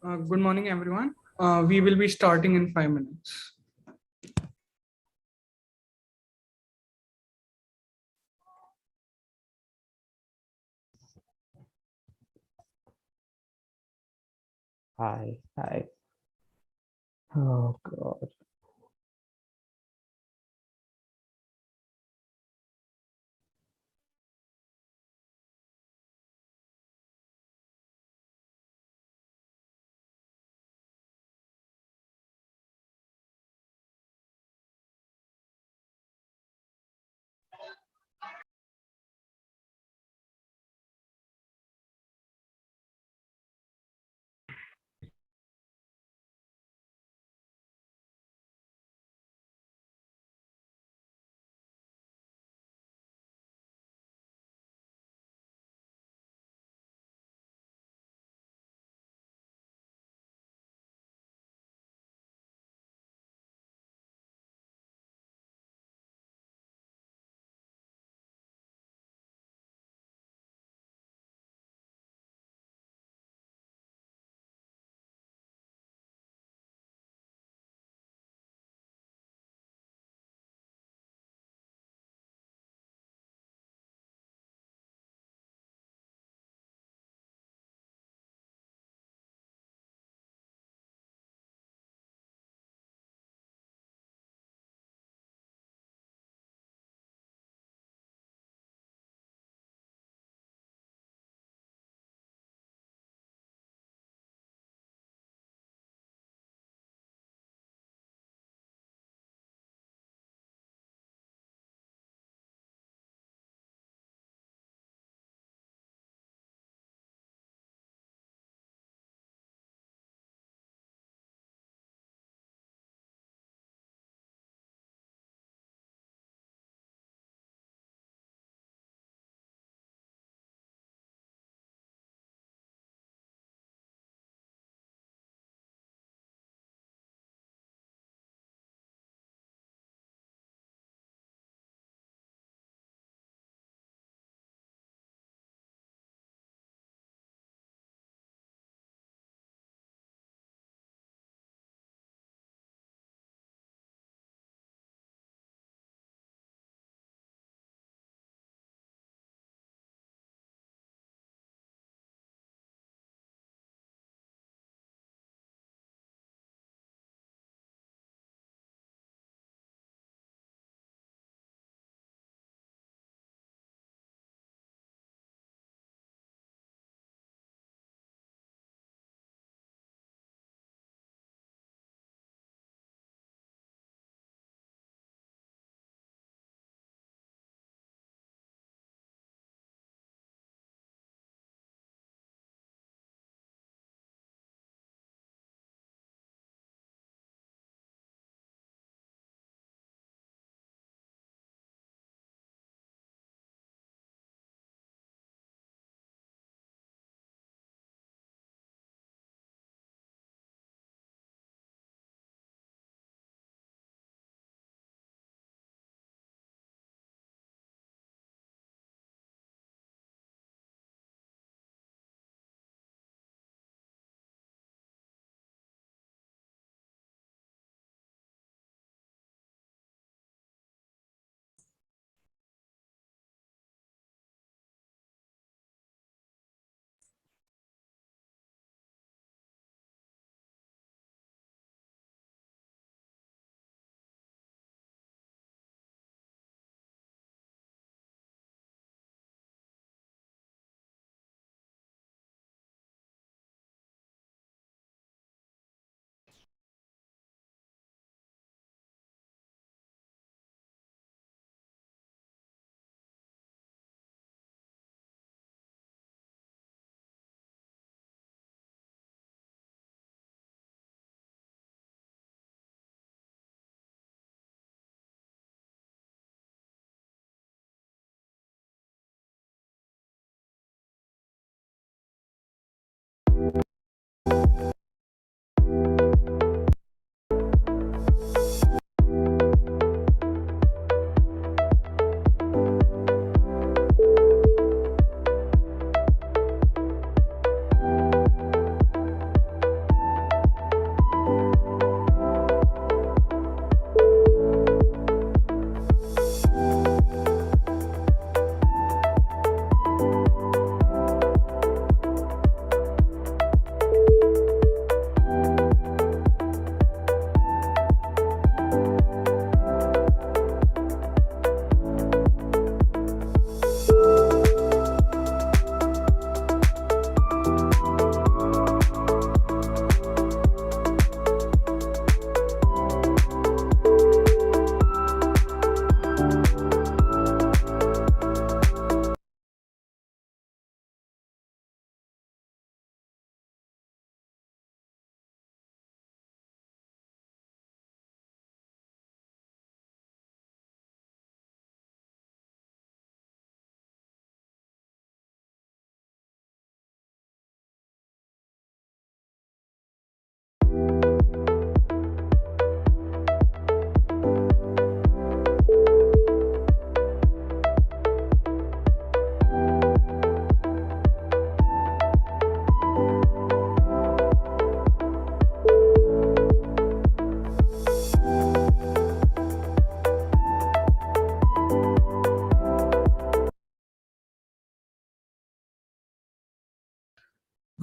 Good morning, everyone. We will be starting in 5 minutes. Hi, hi. Oh God.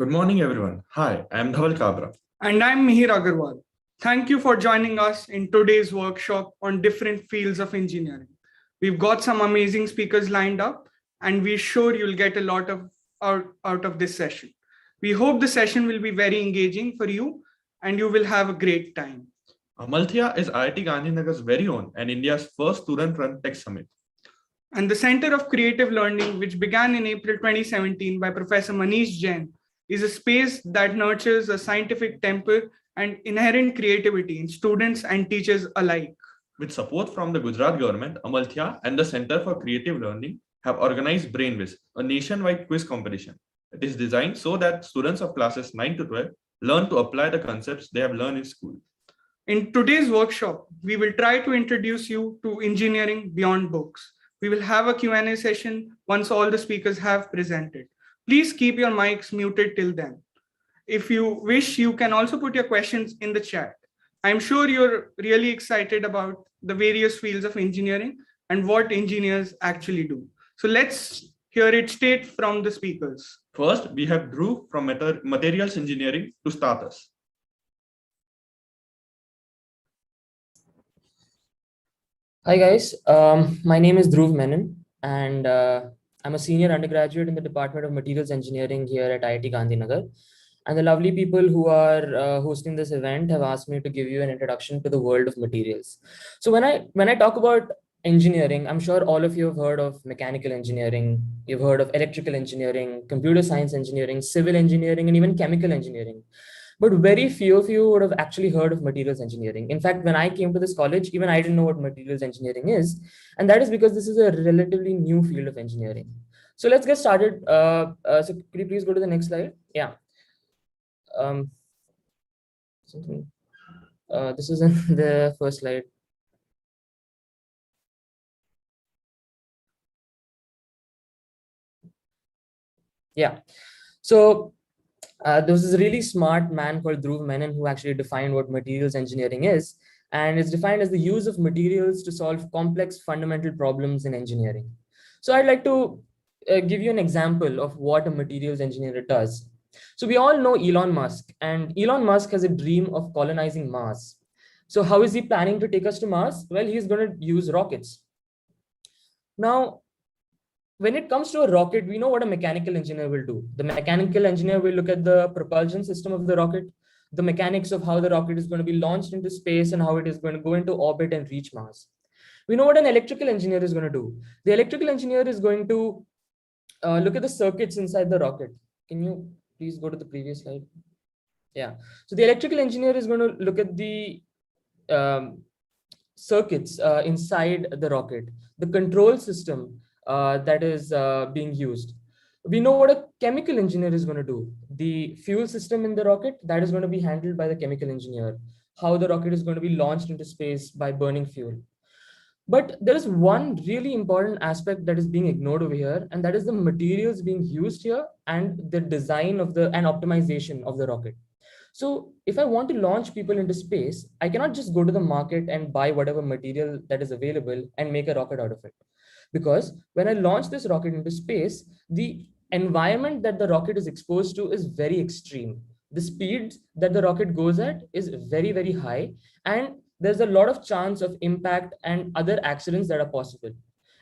Good morning, everyone. Hi, I am Dhaval Kabra. And I'm Mihir Agarwal. Thank you for joining us in today's workshop on different fields of engineering. We've got some amazing speakers lined up, and we're sure you'll get a lot out of this session. We hope the session will be very engaging for you, and you will have a great time. Amalthea' is IIT Gandhinagar's very own and India's first student-run tech summit. And the Center of Creative Learning, which began in April 2017 by Professor Manish Jain, is a space that nurtures a scientific temper and inherent creativity in students and teachers alike. With support from the Gujarat government, Amalthea' and the Center for Creative Learning have organized Brainwiz, a nationwide quiz competition. It is designed so that students of classes 9 to 12 learn to apply the concepts they have learned in school. In today's workshop, we will try to introduce you to engineering beyond books. We will have a Q&A session once all the speakers have presented. Please keep your mics muted till then. If you wish, you can also put your questions in the chat. I'm sure you're really excited about the various fields of engineering and what engineers actually do. So let's hear it straight from the speakers. First, we have Dhruv from Materials Engineering to start us. Hi guys, my name is Dhruv Menon and I'm a senior undergraduate in the Department of Materials Engineering here at IIT Gandhinagar. And the lovely people who are hosting this event have asked me to give you an introduction to the world of materials. So when I talk about engineering, I'm sure all of you have heard of mechanical engineering, you've heard of electrical engineering, computer science engineering, civil engineering, and even chemical engineering. But very few of you would have actually heard of materials engineering. In fact, when I came to this college, even I didn't know what materials engineering is. And that is because this is a relatively new field of engineering. So let's get started. So could you please go to the next slide? Yeah. This is in the first slide. Yeah. So there was this really smart man called Dhruv Menon who actually defined what materials engineering is. And it's defined as the use of materials to solve complex fundamental problems in engineering. So I'd like to give you an example of what a materials engineer does. So we all know Elon Musk, and Elon Musk has a dream of colonizing Mars. So how is he planning to take us to Mars? Well, he's going to use rockets. Now, when it comes to a rocket, we know what a mechanical engineer will do. The mechanical engineer will look at the propulsion system of the rocket, the mechanics of how the rocket is going to be launched into space and how it is going to go into orbit and reach Mars. We know what an electrical engineer is going to do. The electrical engineer is going to look at the circuits inside the rocket. Can you please go to the previous slide? Yeah. So the electrical engineer is going to look at the circuits inside the rocket, the control system that is being used. We know what a chemical engineer is going to do. The fuel system in the rocket, that is going to be handled by the chemical engineer. How the rocket is going to be launched into space by burning fuel. But there is one really important aspect that is being ignored over here, and that is the materials being used here and the design of and optimization of the rocket. So if I want to launch people into space, I cannot just go to the market and buy whatever material that is available and make a rocket out of it. Because when I launch this rocket into space, the environment that the rocket is exposed to is very extreme. The speed that the rocket goes at is very, very high. And there's a lot of chance of impact and other accidents that are possible.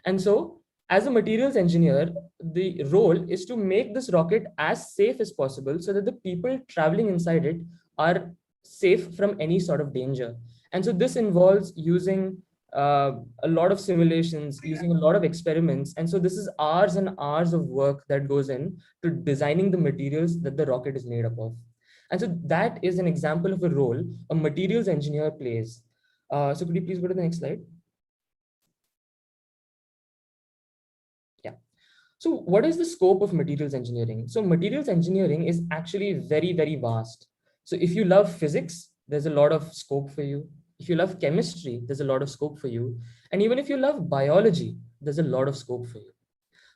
And so as a materials engineer, the role is to make this rocket as safe as possible so that the people traveling inside it are safe from any sort of danger. And so this involves using a lot of simulations, using a lot of experiments. And so this is hours and hours of work that goes in to designing the materials that the rocket is made up of. And so that is an example of a role a materials engineer plays. So could you please go to the next slide? Yeah. So what is the scope of materials engineering? So materials engineering is actually very, very vast. So if you love physics, there's a lot of scope for you. If you love chemistry, there's a lot of scope for you. And even if you love biology, there's a lot of scope for you.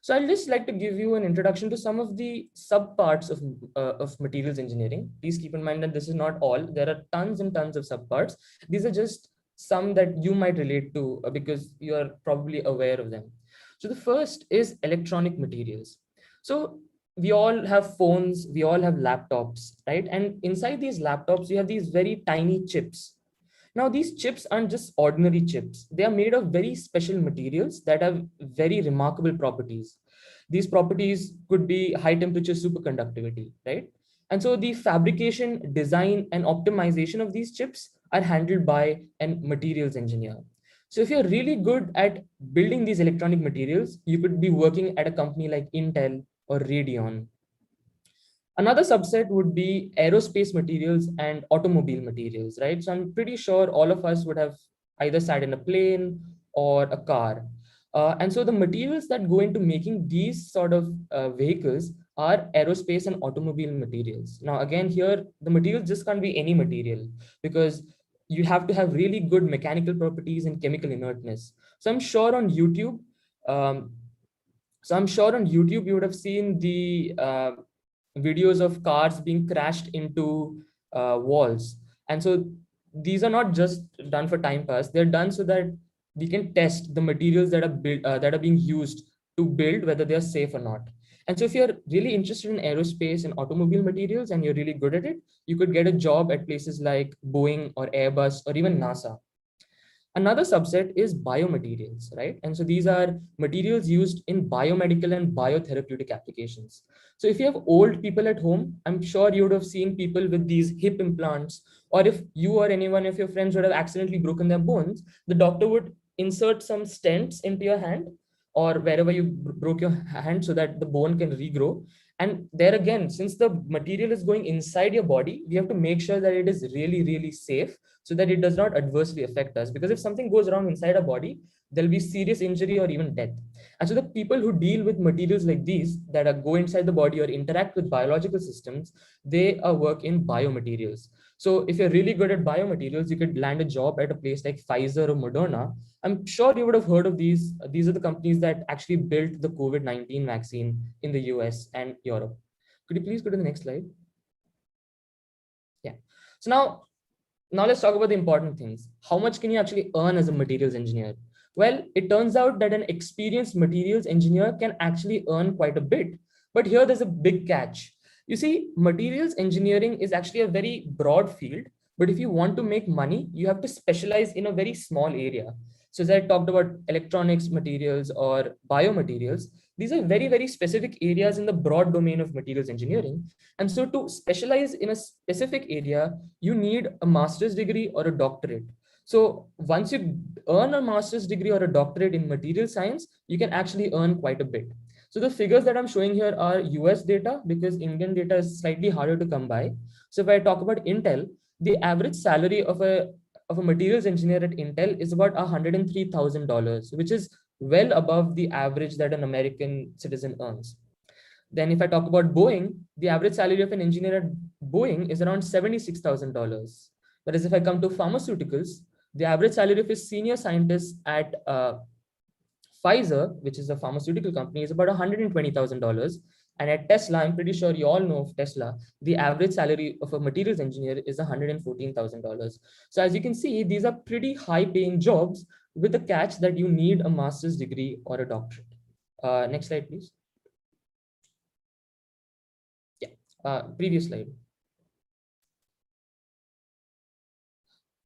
So I'd just like to give you an introduction to some of the subparts of materials engineering. Please keep in mind that this is not all. There are tons and tons of subparts. These are just some that you might relate to because you are probably aware of them. So the first is electronic materials. So we all have phones, we all have laptops, right? And inside these laptops, you have these very tiny chips. Now, these chips aren't just ordinary chips. They are made of very special materials that have very remarkable properties. These properties could be high temperature superconductivity, right? And so the fabrication, design, and optimization of these chips are handled by a materials engineer. So if you're really good at building these electronic materials, you could be working at a company like Intel or Radeon. Another subset would be aerospace materials and automobile materials, right? So I'm pretty sure all of us would have either sat in a plane or a car. And so the materials that go into making these sort of vehicles are aerospace and automobile materials. Now, again, here, the material just can't be any material because you have to have really good mechanical properties and chemical inertness. So I'm sure on YouTube, um, you would have seen the videos of cars being crashed into walls. And so these are not just done for time pass, they're done so that we can test the materials that are built that are being used to build, whether they're safe or not. And so if you're really interested in aerospace and automobile materials and you're really good at it, you could get a job at places like Boeing or Airbus or even NASA. Another subset is biomaterials, right? And so these are materials used in biomedical and biotherapeutic applications. So if you have old people at home, I'm sure you would have seen people with these hip implants, or if you or anyone of your friends would have accidentally broken their bones, the doctor would insert some stents into your hand or wherever you broke your hand so that the bone can regrow. And there again, since the material is going inside your body, we have to make sure that it is really, really safe so that it does not adversely affect us. Because if something goes wrong inside our body, there'll be serious injury or even death. And so the people who deal with materials like these that are go inside the body or interact with biological systems, they work in biomaterials. So if you're really good at biomaterials, you could land a job at a place like Pfizer or Moderna. I'm sure you would have heard of these. These are the companies that actually built the COVID-19 vaccine in the US and Europe. Could you please go to the next slide? Yeah. So now let's talk about the important things. How much can you actually earn as a materials engineer? Well, it turns out that an experienced materials engineer can actually earn quite a bit. But here there's a big catch. You see, materials engineering is actually a very broad field. But if you want to make money, you have to specialize in a very small area. So as I talked about electronics materials or biomaterials, these are very, very specific areas in the broad domain of materials engineering. And so to specialize in a specific area, you need a master's degree or a doctorate. So once you earn a master's degree or a doctorate in material science, you can actually earn quite a bit. So the figures that I'm showing here are US data because Indian data is slightly harder to come by. So if I talk about Intel, the average salary of a materials engineer at Intel is about $103,000, which is well above the average that an American citizen earns. Then if I talk about Boeing, the average salary of an engineer at Boeing is around $76,000. Whereas if I come to pharmaceuticals, the average salary of a senior scientist at Pfizer, which is a pharmaceutical company, is about $120,000. And at Tesla, I'm pretty sure you all know of Tesla, the average salary of a materials engineer is $114,000. So as you can see, these are pretty high paying jobs with the catch that you need a master's degree or a doctorate. Next slide, please. Yeah, previous slide.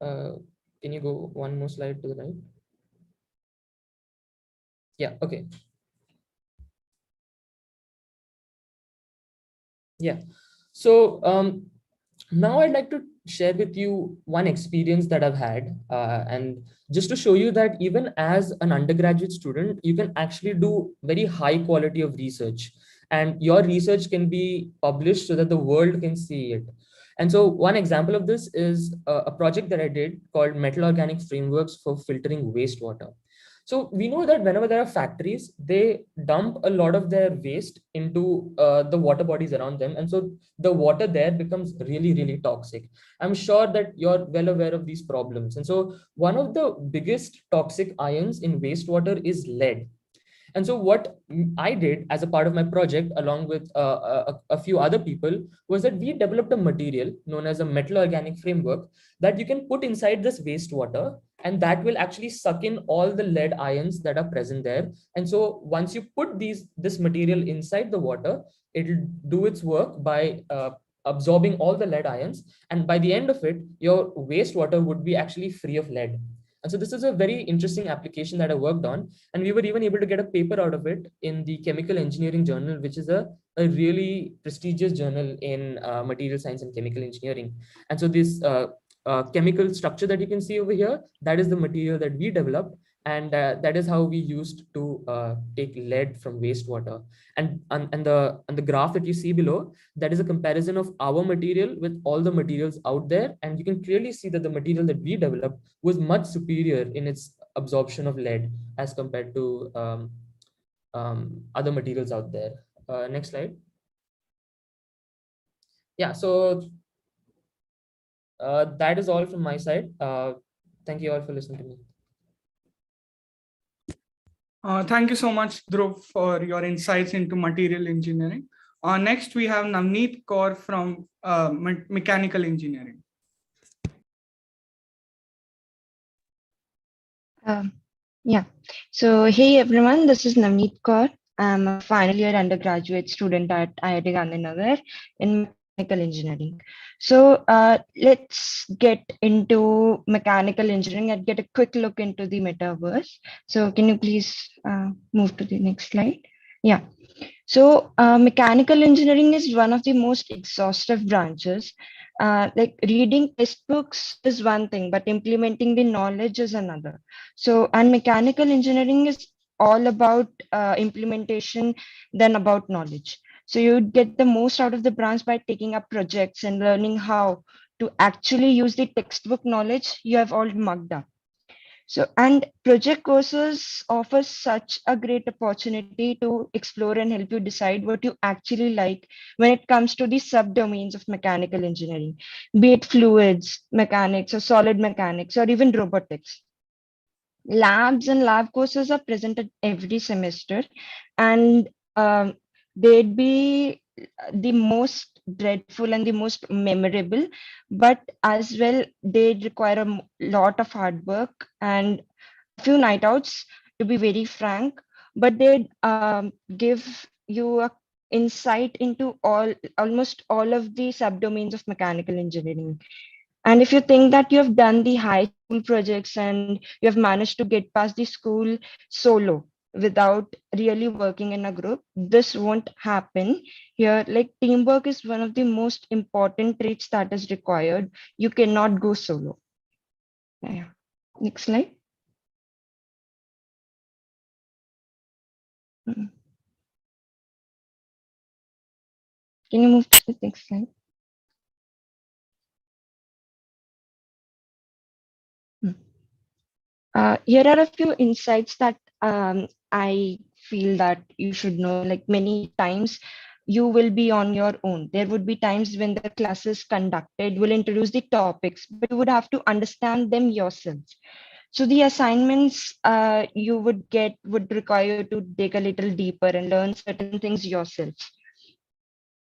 Can you go one more slide to the right? Yeah, okay. Yeah, so now I'd like to share with you one experience that I've had, and just to show you that even as an undergraduate student, you can actually do very high quality of research, and your research can be published so that the world can see it. And so one example of this is a project that I did called Metal Organic Frameworks for Filtering Wastewater. So we know that whenever there are factories, they dump a lot of their waste into the water bodies around them. And so the water there becomes really, really toxic. I'm sure that you're well aware of these problems. And so one of the biggest toxic ions in wastewater is lead. And so what I did as a part of my project, along with a few other people, was that we developed a material known as a metal organic framework that you can put inside this wastewater, and that will actually suck in all the lead ions that are present there. And so once you put this material inside the water, it'll do its work by absorbing all the lead ions, and by the end of it, your wastewater would be actually free of lead. And so this is a very interesting application that I worked on, and we were even able to get a paper out of it in the Chemical Engineering Journal, which is a really prestigious journal in material science and chemical engineering. And so this chemical structure that you can see over here, that is the material that we developed, and that is how we used to take lead from wastewater. And the graph that you see below, that is a comparison of our material with all the materials out there, and you can clearly see that the material that we developed was much superior in its absorption of lead as compared to other materials out there. Next slide. Yeah, so that is all from my side. Thank you all for listening to me. Thank you so much, Dhruv, for your insights into material engineering. Next, we have Navneet Kaur from mechanical engineering. Yeah. So, hey everyone, this is Navneet Kaur. I'm a final year undergraduate student at IIT Gandhinagar in mechanical engineering. So, let's get into mechanical engineering and get a quick look into the metaverse. So, can you please move to the next slide? Yeah. So, mechanical engineering is one of the most exhaustive branches. Like reading textbooks is one thing, but implementing the knowledge is another. So, and mechanical engineering is all about implementation than about knowledge. So, you get the most out of the branch by taking up projects and learning how to actually use the textbook knowledge you have all mugged up. So, and project courses offer such a great opportunity to explore and help you decide what you actually like when it comes to the subdomains of mechanical engineering, be it fluids, mechanics, or solid mechanics, or even robotics. Labs and lab courses are presented every semester, and they'd be the most dreadful and the most memorable, but as well they require a lot of hard work and a few night outs, to be very frank, but they give you a insight into almost all of the subdomains of mechanical engineering. And if you think that you have done the high school projects and you have managed to get past the school solo without really working in a group, this won't happen here. Like teamwork is one of the most important traits that is required. You cannot go solo. Yeah. Next slide. Can you move to the next slide? Here are a few insights that I feel that you should know. Like many times, you will be on your own. There would be times when the classes conducted will introduce the topics, but you would have to understand them yourself. So the assignments you would get would require you to dig a little deeper and learn certain things yourself.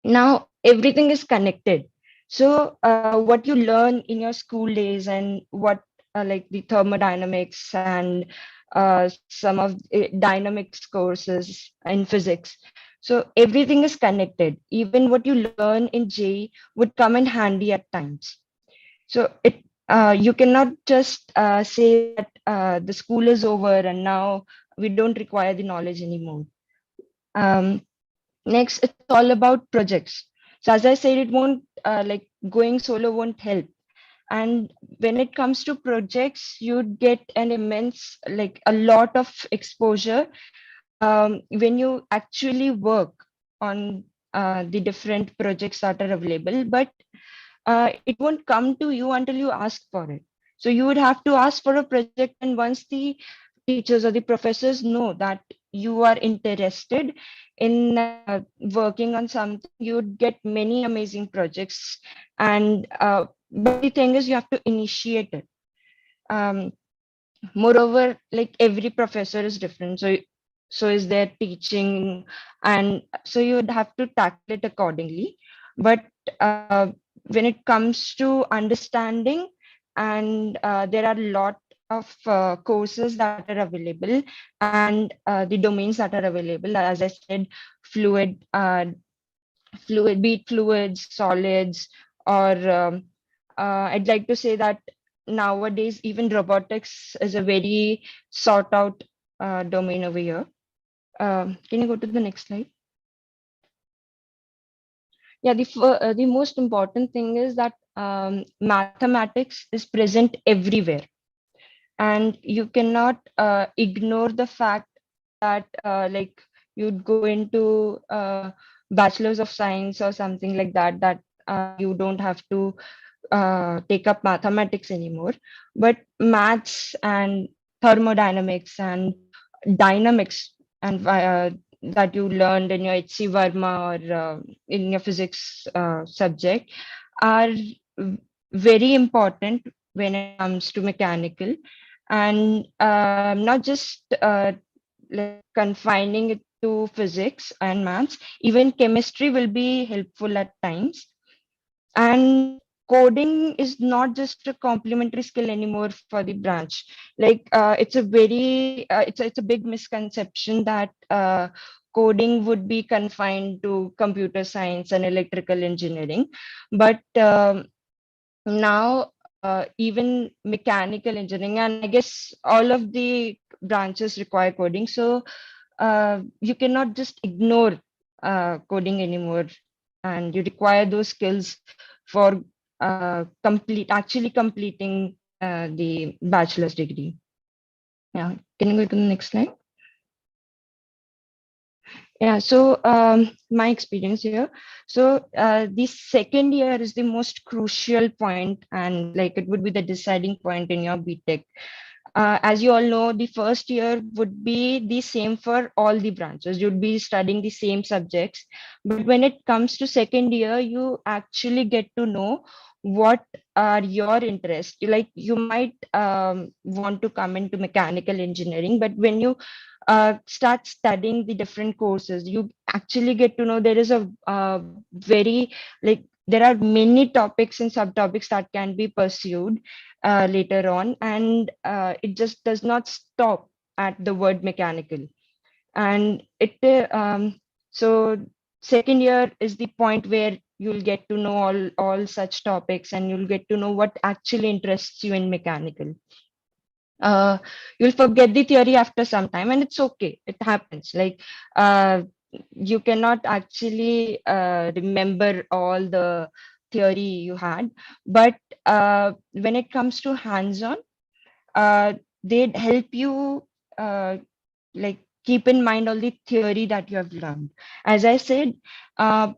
Now everything is connected. So what you learn in your school days and what like the thermodynamics and some of dynamics courses in physics, so everything is connected. Even what you learn in JEE would come in handy at times. So it you cannot just say that the school is over and now we don't require the knowledge anymore. um, Next, it's all about projects. So as I said, it won't like going solo won't help. And when it comes to projects, you'd get an immense, like a lot of exposure when you actually work on the different projects that are available. But it won't come to you until you ask for it. So you would have to ask for a project, and once the teachers or the professors know that you are interested in working on something, you would get many amazing projects. And but the thing is, you have to initiate it. Um, Moreover, like every professor is different, so So is there teaching, and so you would have to tackle it accordingly. But when it comes to understanding, and there are a lot of courses that are available, and the domains that are available, as I said, fluid be it fluids, solids, or I'd like to say that nowadays even robotics is a very sought out domain over here. Can you go to the next slide? Yeah, the most important thing is that mathematics is present everywhere, and you cannot ignore the fact that like you'd go into bachelor's of science or something like that, that you don't have to take up mathematics anymore. But maths and thermodynamics and dynamics, and that you learned in your HC Verma or in your physics subject, are very important when it comes to mechanical, and not just like confining it to physics and maths. Even chemistry will be helpful at times. And coding is not just a complementary skill anymore for the branch. Like it's a very it's a big misconception that coding would be confined to computer science and electrical engineering. But now even mechanical engineering, and I guess all of the branches require coding, so you cannot just ignore coding anymore, and you require those skills for actually completing the bachelor's degree. Yeah, can you go to the next slide? Yeah, so my experience here. So the second year is the most crucial point, and like it would be the deciding point in your BTech. As you all know, the first year would be the same for all the branches. You'd be studying the same subjects. But when it comes to second year, you actually get to know what are your interests. Like you might want to come into mechanical engineering, but when you start studying the different courses, you actually get to know there is a very, like, there are many topics and subtopics that can be pursued later on, and it just does not stop at the word mechanical. And it so second year is the point where you'll get to know all such topics, and you'll get to know what actually interests you in mechanical. uh, you'll forget the theory after some time, and it's okay, it happens. Like you cannot actually remember all the theory you had, but when it comes to hands-on, uh, they'd help you like keep in mind all the theory that you have learned. As I said, uh,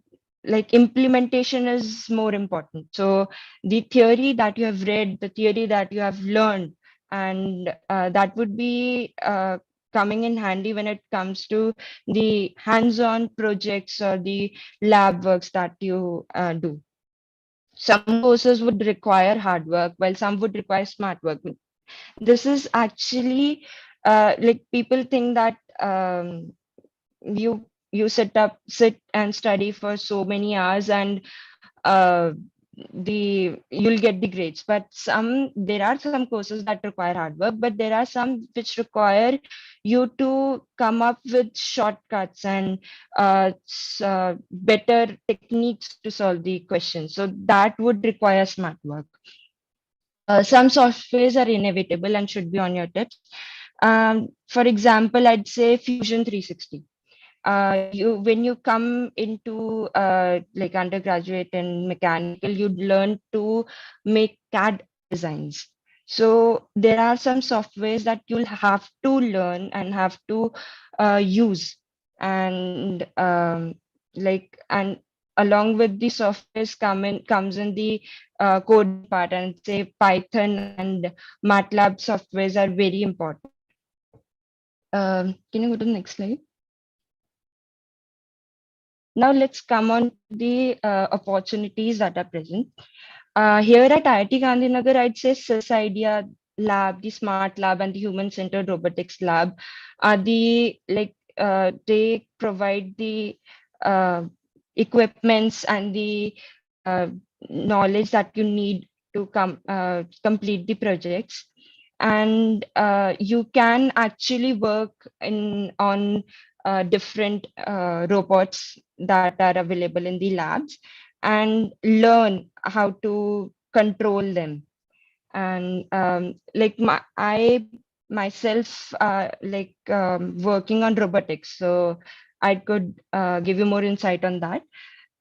like implementation is more important. So the theory that you have read, the theory that you have learned, and that would be coming in handy when it comes to the hands-on projects or the lab works that you do. Some courses would require hard work, while some would require smart work. This is actually like people think that you sit and study for so many hours, and uh, you'll get the grades. But there are some courses that require hard work, but there are some which require you to come up with shortcuts and better techniques to solve the questions, so that would require smart work. Some softwares are inevitable and should be on your tips. For example, I'd say Fusion 360. You when you come into like undergraduate in mechanical, you'd learn to make CAD designs. So there are some softwares that you'll have to learn and have to use, and and along with the softwares comes in the coding part, and say Python and MATLAB softwares are very important. Can you go to the next slide? Now let's come on to the opportunities that are present. Here at IIT Gandhinagar, I'd say SysIdea lab, the smart lab, and the human centered robotics lab are the, like, they provide the equipments and the knowledge that you need to complete the projects. And you can actually work on different robots that are available in the labs and learn how to control them. And like I myself working on robotics, so I could give you more insight on that.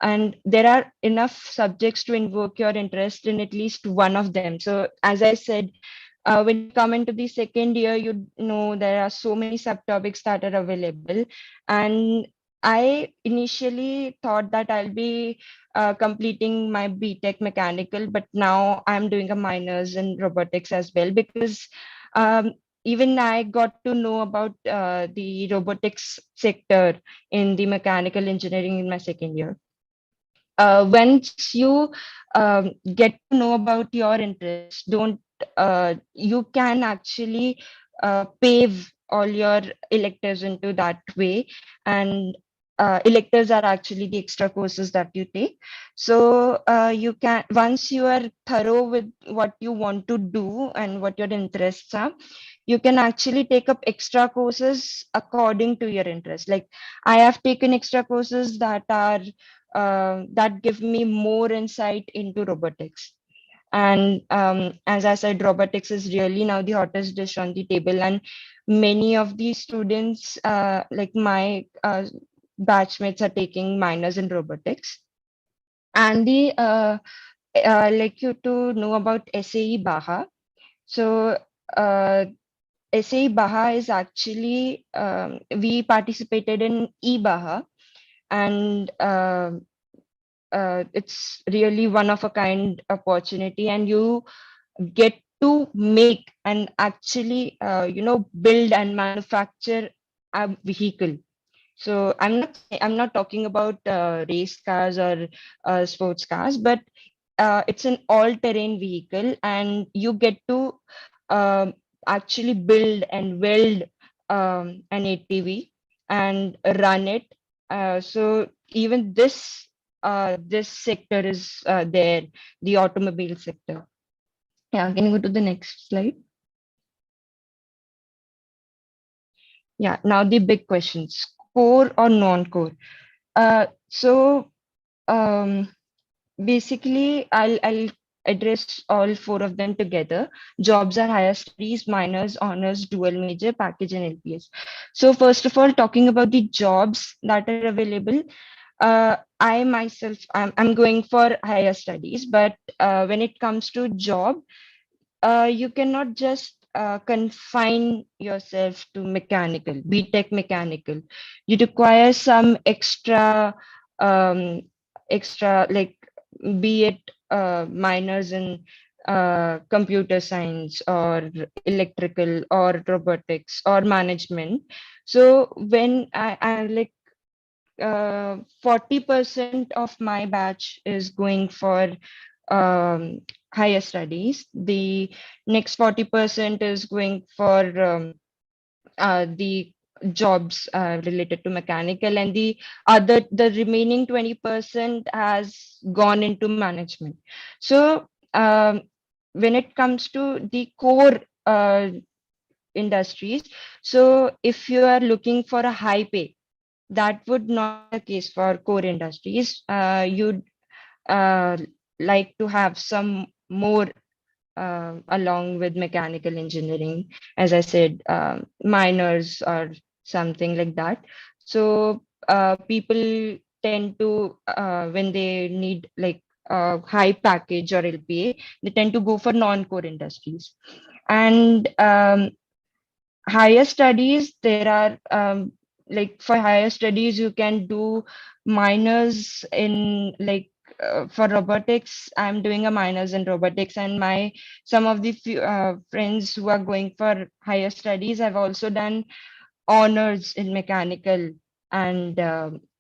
And there are enough subjects to invoke your interest in at least one of them. So as I said, when you come into the second year, you know there are so many subtopics that are available. And I initially thought that I'll be completing my BTech mechanical, but now I'm doing a minors in robotics as well, because um, even I got to know about the robotics sector in the mechanical engineering in my second year. Once you get to know about your interests, don't you can actually pave all your electives into that way. And electives are actually the extra courses that you take. So you can, once you are thorough with what you want to do and what your interests are, you can actually take up extra courses according to your interest. Like I have taken extra courses that give me more insight into robotics. And as I said, robotics is really now the hottest dish on the table. And many of the students, like my batchmates, are taking minors in robotics. And the like you to know about SAE Baha. So SAE Baha is actually we participated in E-Baha, and it's really one of a kind opportunity, and you get to make and actually build and manufacture a vehicle. So I'm not talking about race cars or sports cars, but it's an all-terrain vehicle, and you get to um, actually build and weld an ATV and run it. So even this sector is there, the automobile sector. Yeah, can you go to the next slide? Yeah, now the big questions: core or non-core? So um, basically, I'll address all four of them together. Jobs are higher studies, minors, honors, dual major, package, and LPS. So first of all, talking about the jobs that are available, I myself, I'm going for higher studies, but when it comes to job, you cannot just confine yourself to mechanical, BTech mechanical. You require some um, extra, like, be it minors in computer science or electrical or robotics or management. So when I like 40% of my batch is going for um, higher studies. The next 40% is going for the jobs related to mechanical, and the remaining 20% has gone into management. So when it comes to the core industries, so if you are looking for a high pay, that would not be the case for core industries. You'd uh, like to have some more along with mechanical engineering, as I said, minors or something like that. So people tend to, when they need like high package or LPA, they tend to go for non-core industries. And higher studies, there are like for higher studies, you can do minors in like for robotics. I'm doing a minors in robotics, and my some of the few, friends who are going for higher studies have also done honors in mechanical and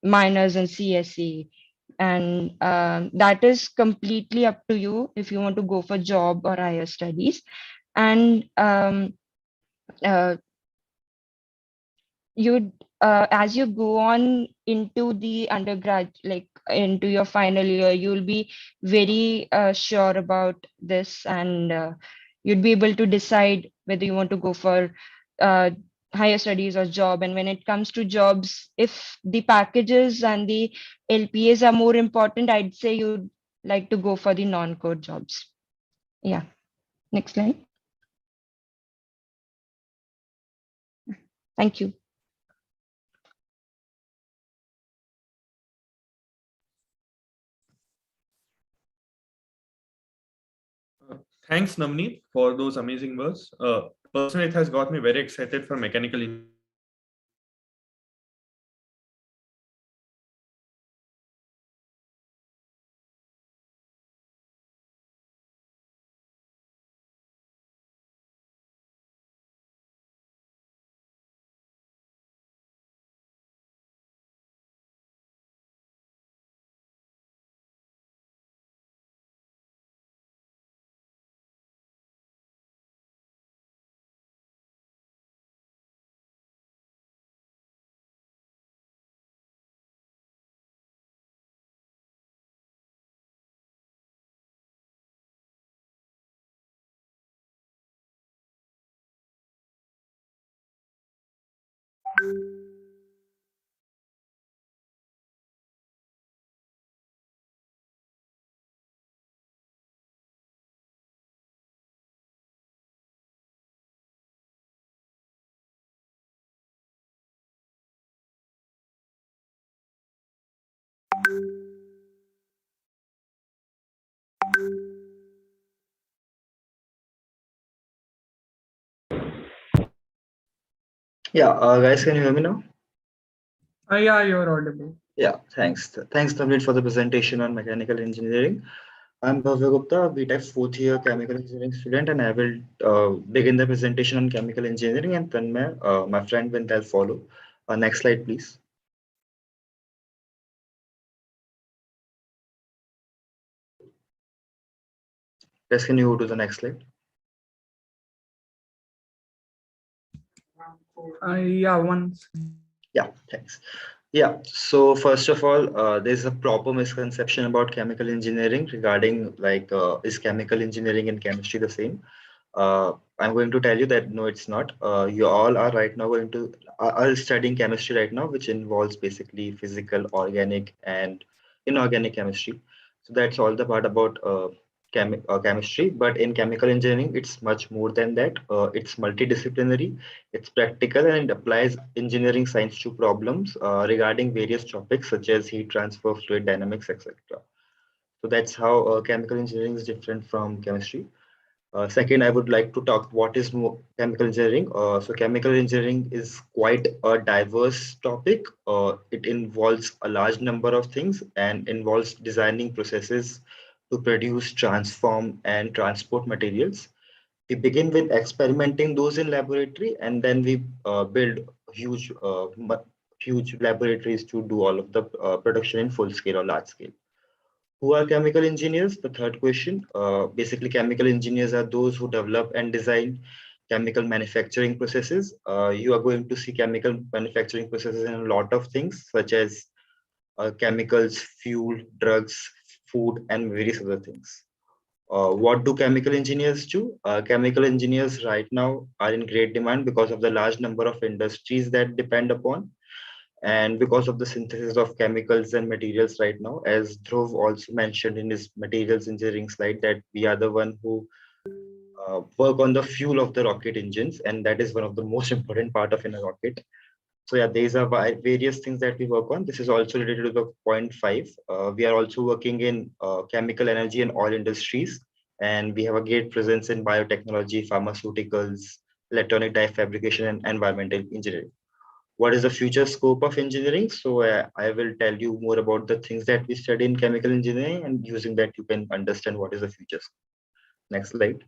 minors in CSE. And that is completely up to you if you want to go for job or higher studies. And uh, you as you go on into the undergrad, like into your final year, you'll be very sure about this, and you'd be able to decide whether you want to go for uh, higher studies or job. And when it comes to jobs, if the packages and the LPAs are more important, I'd say you'd like to go for the non-code jobs. Yeah. Next slide. Thank you. Thanks, Navneet, for those amazing words. Personally, it has got me very excited for mechanical engineering. Yeah, guys, can you hear me now? Yeah, you're audible. Yeah, thanks. Thanks, Navneet, for the presentation on mechanical engineering. I'm Bhavya Gupta, BTech fourth year chemical engineering student, and I will begin the presentation on chemical engineering, and then my friend will then follow. Next slide, please. Yes, can you go to the next slide? Yeah, once. Yeah, thanks. Yeah, so first of all, there's a proper misconception about chemical engineering regarding like, is chemical engineering and chemistry the same? I'm going to tell you that no, it's not. You all are right now going to are studying chemistry right now, which involves basically physical, organic, and inorganic chemistry. So that's all the part about chemistry. But in chemical engineering, it's much more than that. It's multidisciplinary, it's practical, and it applies engineering science to problems regarding various topics such as heat transfer, fluid dynamics, etc. So that's how chemical engineering is different from chemistry. Second, I would like to talk what is chemical engineering. So chemical engineering is quite a diverse topic. It involves a large number of things and involves designing processes to produce, transform, and transport materials. We begin with experimenting those in laboratory, and then we build huge laboratories to do all of the production in full scale or large scale. Who are chemical engineers? The third question. Basically, chemical engineers are those who develop and design chemical manufacturing processes. You are going to see chemical manufacturing processes in a lot of things, such as chemicals, fuel, drugs, food, and various other things. What do chemical engineers do? Chemical engineers right now are in great demand because of the large number of industries that depend upon, and because of the synthesis of chemicals and materials right now. As Dhruv also mentioned in his materials engineering slide, that we are the one who work on the fuel of the rocket engines, and that is one of the most important part of in a rocket. So yeah, these are various things that we work on. This is also related to the point five. We are also working in chemical energy and oil industries, and we have a great presence in biotechnology, pharmaceuticals, electronic die fabrication, and environmental engineering. What is the future scope of engineering? So I will tell you more about the things that we study in chemical engineering, and using that you can understand what is the future scope. Next slide.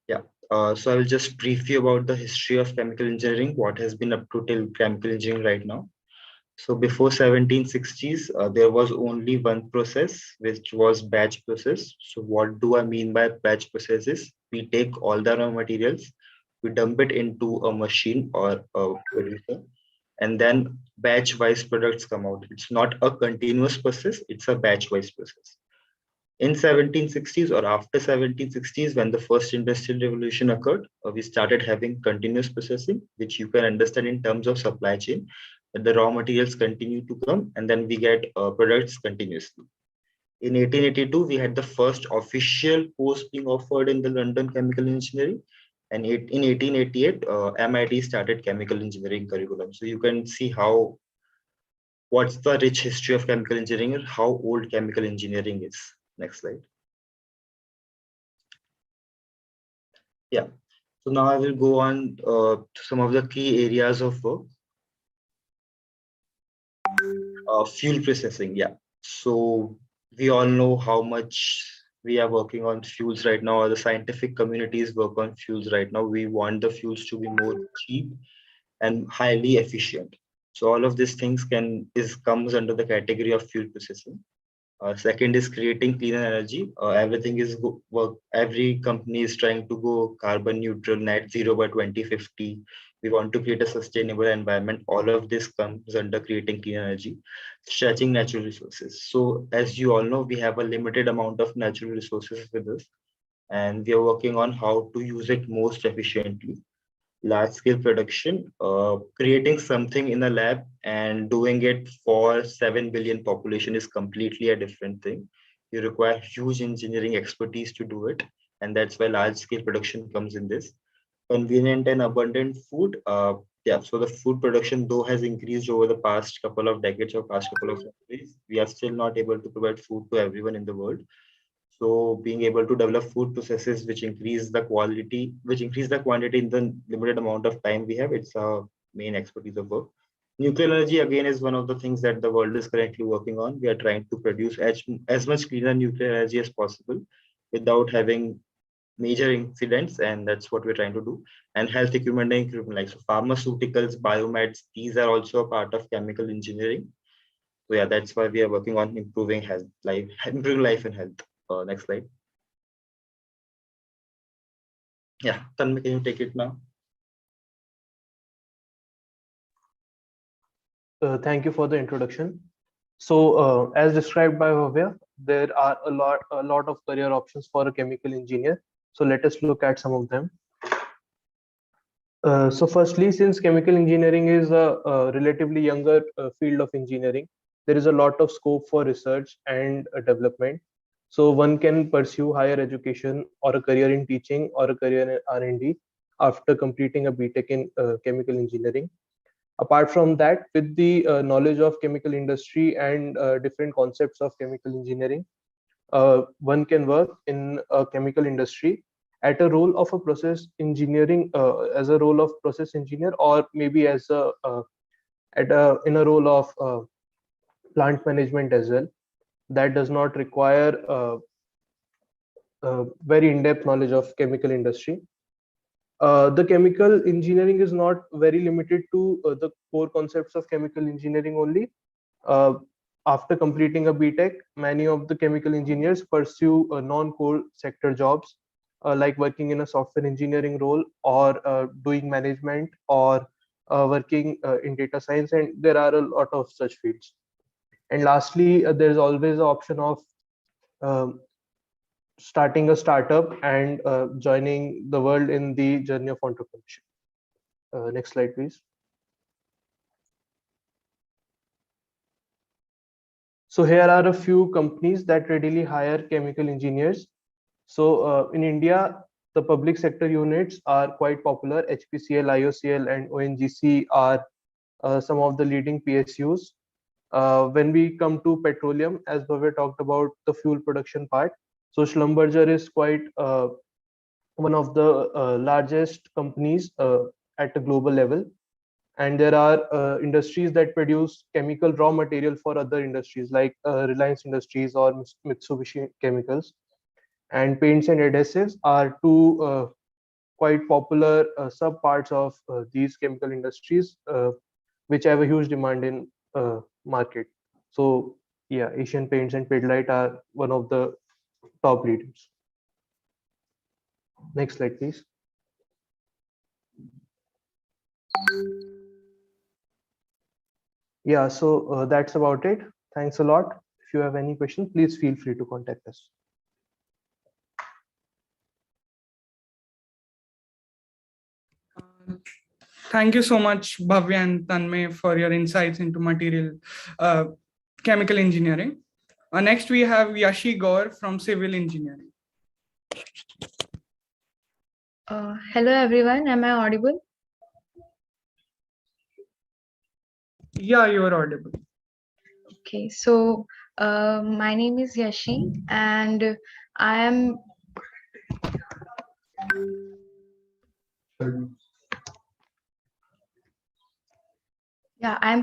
Yeah. So I will just brief you about the history of chemical engineering, what has been up to till chemical engineering right now. So before 1760s, there was only one process, which was batch process. So what do I mean by batch processes? We take all the raw materials, We dump it into a machine or a producer, and then batch-wise products come out. It's not a continuous process, it's a batch-wise process. In 1760s or after 1760s, when the first industrial revolution occurred, we started having continuous processing, which you can understand in terms of supply chain, that the raw materials continue to come and then we get products continuously. In 1882, we had the first official course being offered in the London Chemical Engineering. And in 1888, MIT started chemical engineering curriculum. So you can see what's the rich history of chemical engineering and how old chemical engineering is. Next slide. Yeah. So now I will go on to some of the key areas of work. Fuel processing. Yeah. So we all know how much we are working on fuels right now, or the scientific communities work on fuels right now. We want the fuels to be more cheap and highly efficient. So all of these things comes under the category of fuel processing. Second is creating cleaner energy. Everything is work. Every company is trying to go carbon neutral, net zero by 2050. We want to create a sustainable environment. All of this comes under creating clean energy, stretching natural resources. So as you all know, we have a limited amount of natural resources with us, and we are working on how to use it most efficiently. Large scale production, creating something in a lab and doing it for 7 billion population is completely a different thing. You require huge engineering expertise to do it. And that's why large scale production comes in this. Convenient and abundant food. Yeah, so the food production though has increased over the past couple of decades or past couple of centuries. We are still not able to provide food to everyone in the world. So being able to develop food processes which increase the quality, which increase the quantity in the limited amount of time we have, it's our main expertise of work. Nuclear energy again is one of the things that the world is currently working on. We are trying to produce as much cleaner nuclear energy as possible without having major incidents, and that's what we're trying to do. And health equipment and equipment like so pharmaceuticals, biomeds, these are also a part of chemical engineering. So yeah, that's why we are working on improving improving life and health. Next slide. Yeah, Tanmay, can you take it now? Thank you for the introduction. So, as described by Bhavya, there are a lot of career options for a chemical engineer. So let us look at some of them. So firstly, since chemical engineering is a relatively younger field of engineering, there is a lot of scope for research and development. So one can pursue higher education or a career in teaching or a career in R&D after completing a BTech in chemical engineering. Apart from that, with the knowledge of chemical industry and different concepts of chemical engineering, one can work in a chemical industry at a role of a process engineering, as a role of process engineer, or maybe as in a role of plant management as well. That does not require very in-depth knowledge of chemical industry. The chemical engineering is not very limited to the core concepts of chemical engineering only. After completing a BTech, many of the chemical engineers pursue non-core sector jobs, like working in a software engineering role, or doing management, or working in data science, and there are a lot of such fields. And lastly, there is always the option of um, starting a startup and joining the world in the journey of entrepreneurship. Next slide, please. So here are a few companies that readily hire chemical engineers. So in India, the public sector units are quite popular. HPCL, IOCL, and ONGC are some of the leading PSUs. When we come to petroleum, as Bhavya talked about the fuel production part, so Schlumberger is quite one of the largest companies at a global level. And there are industries that produce chemical raw material for other industries like Reliance Industries or Mitsubishi Chemicals. And paints and adhesives are two quite popular sub parts of these chemical industries, which have a huge demand in market. So yeah, Asian Paints and Pidilite are one of the top leaders. Next slide, please. Yeah, so that's about it. Thanks a lot. If you have any questions, please feel free to contact us. Thank you so much, Bhavya and Tanmay, for your insights into chemical engineering. Next, we have Yashi Gaur from civil engineering. Hello everyone, am I audible? Yeah, you are audible. Okay, so my name is Yashi and I am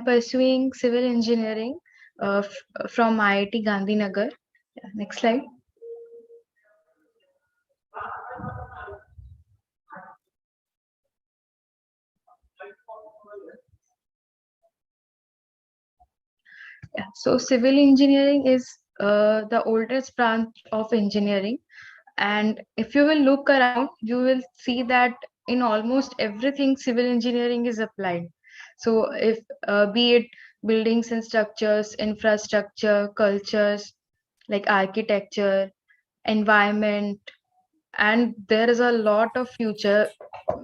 pursuing civil engineering from IIT Gandhinagar. Yeah, next slide. Yeah, so civil engineering is the oldest branch of engineering. And if you will look around, you will see that in almost everything, civil engineering is applied. So if be it buildings and structures, infrastructure, cultures, like architecture, environment, and there is a lot of future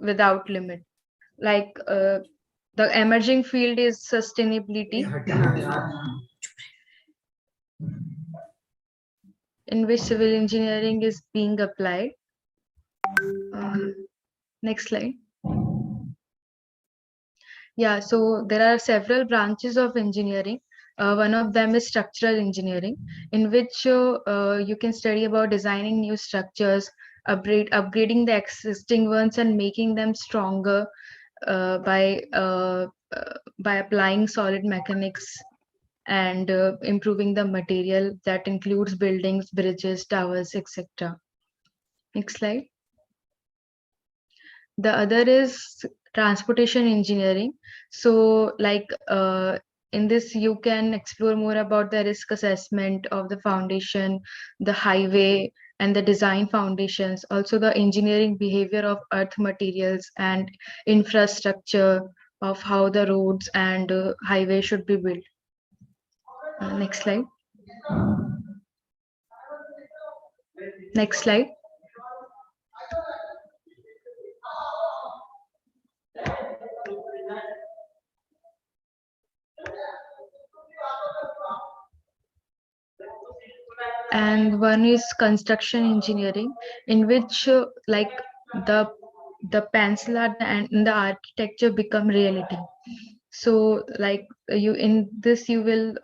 without limit. Like the emerging field is sustainability, in which civil engineering is being applied. Next slide. Yeah, so there are several branches of engineering. One of them is structural engineering, in which you can study about designing new structures, upgrading the existing ones, and making them stronger uh, by uh, by applying solid mechanics and improving the material that includes buildings, bridges, towers, etc. Next slide. The other is transportation engineering. So like in this, you can explore more about the risk assessment of the foundation, the highway, and the design foundations, also the engineering behavior of earth materials and infrastructure of how the roads and highway should be built. Next slide. Next slide. And one is construction engineering, in which like the pencil art and the architecture become reality. So like you in this you will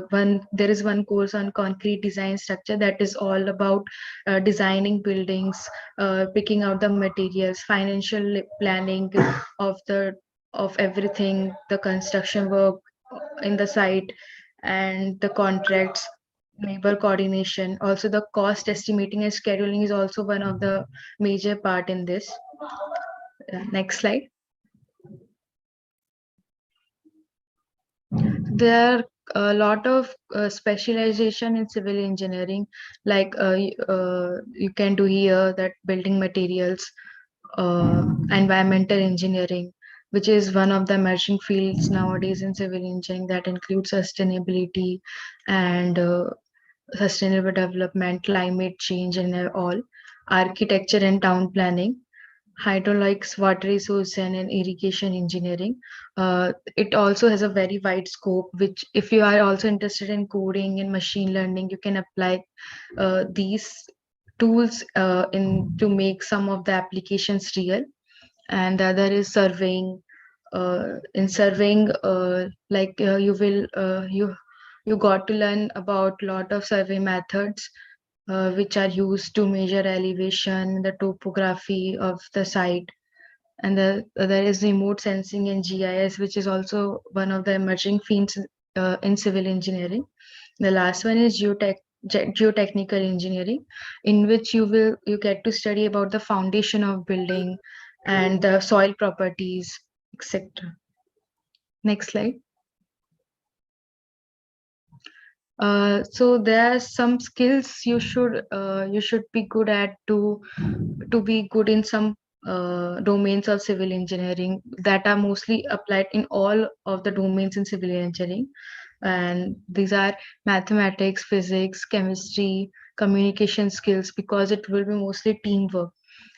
one there is one course on concrete design structure that is all about designing buildings, picking out the materials, financial planning of everything, the construction work in the site, and the contracts, labor coordination. Also the cost estimating and scheduling is also one of the major part in this. Next slide. There are a lot of specialization in civil engineering, like you can do here that building materials, environmental engineering, which is one of the emerging fields nowadays in civil engineering, that includes sustainability and sustainable development, climate change, and all. Architecture and town planning, hydraulics, water resource and irrigation engineering. It also has a very wide scope, which if you are also interested in coding and machine learning, you can apply these tools in to make some of the applications real. And the other is surveying. In surveying, you got to learn about lot of survey methods which are used to measure elevation, the topography of the site. And there is remote sensing and GIS, which is also one of the emerging fields in civil engineering. The last one is geotechnical engineering, in which you get to study about the foundation of building and the soil properties, etc. Next slide. So there are some skills you should be good at to be good in some domains of civil engineering that are mostly applied in all of the domains in civil engineering. And these are mathematics, physics, chemistry, communication skills, because it will be mostly teamwork.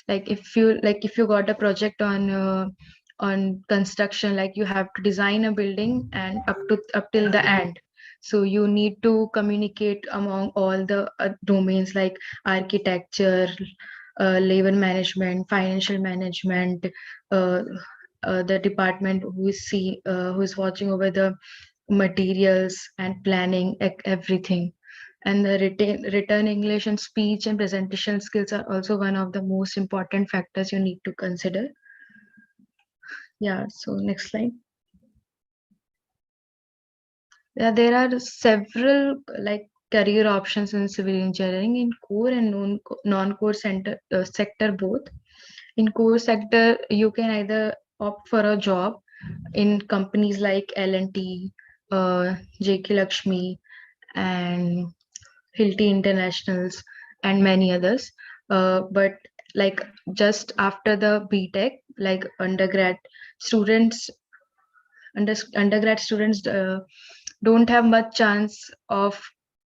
Like if you got a project on construction, like you have to design a building and up till the end. So you need to communicate among all the domains like architecture, labor management, financial management, uh, the department who is watching over the materials and planning, everything. And the written English and speech and presentation skills are also one of the most important factors you need to consider. Yeah, so next slide. Yeah, there are several like career options in civil engineering in core and non-core sector both. In core sector, you can either opt for a job in companies like L&T, JK Lakshmi, and Hilti Internationals, and many others. But like just after the BTech, like students, undergrad students don't have much chance of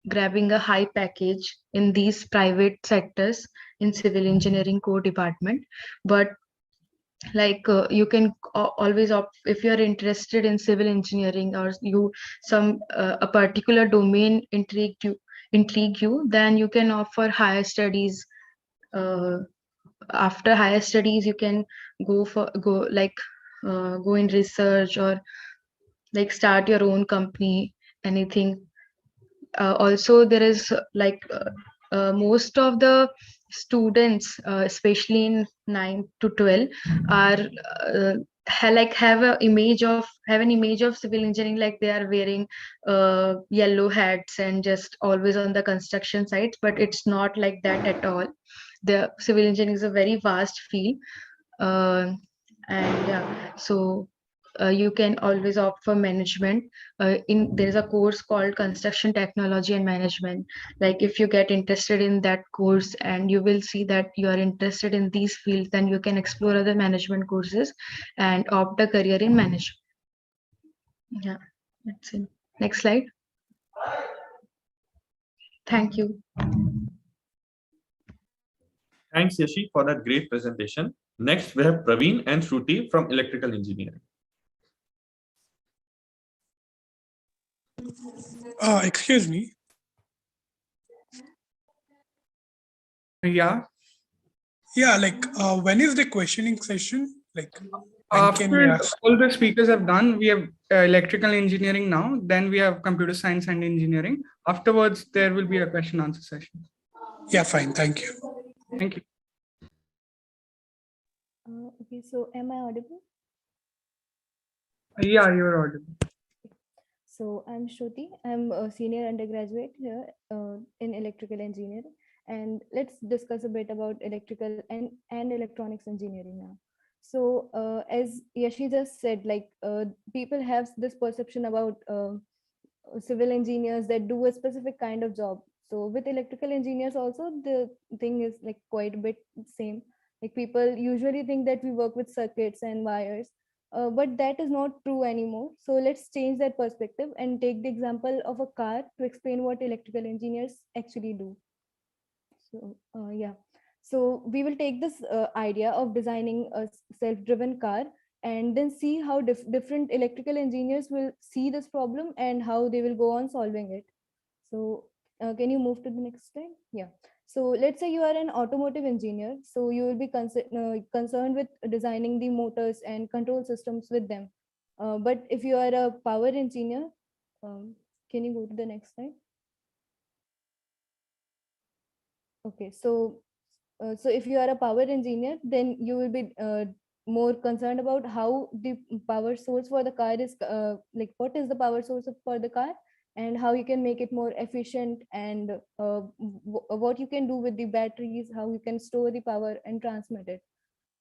grabbing a high package in these private sectors in civil engineering core department. But like you can always opt, if you're interested in civil engineering or a particular domain intrigue you, then you can opt for higher studies. After higher studies you can go in research or like start your own company, anything. Also there is most of the students, especially in 9 to 12, are have an image of civil engineering, like they are wearing yellow hats and just always on the construction sites, but it's not like that at all. The civil engineering is a very vast field. And yeah, so you can always opt for management. There is a course called construction technology and management. Like if you get interested in that course and you will see that you are interested in these fields, then you can explore other management courses and opt a career in management. Yeah, that's it. Next slide. Thank you. Thanks, Yashi, for that great presentation. Next, we have Praveen and Shruti from electrical engineering. Excuse me. Yeah. Yeah, like when is the questioning session? Like when can we After ask? all the speakers have done, we have electrical engineering now, then we have computer science and engineering. Afterwards, there will be a question answer session. Yeah, fine. Thank you. Thank you. Okay, so am I audible? Yeah, you're audible. So I'm Shruti. I'm a senior undergraduate here in electrical engineering. And let's discuss a bit about electrical and electronics engineering now. So as Yashi just said, like people have this perception about civil engineers that do a specific kind of job. So with electrical engineers also, the thing is like quite a bit same. Like people usually think that we work with circuits and wires, but that is not true anymore. So let's change that perspective and take the example of a car to explain what electrical engineers actually do. So yeah, so we will take this idea of designing a self-driven car and then see how different electrical engineers will see this problem and how they will go on solving it. So can you move to the next slide? Yeah. So let's say you are an automotive engineer. So you will be concerned with designing the motors and control systems with them. But if you are a power engineer, can you go to the next slide? Okay, so so if you are a power engineer, then you will be more concerned about how the power source for the car is like what is the power source for the car and how you can make it more efficient, and what you can do with the batteries, how you can store the power and transmit it.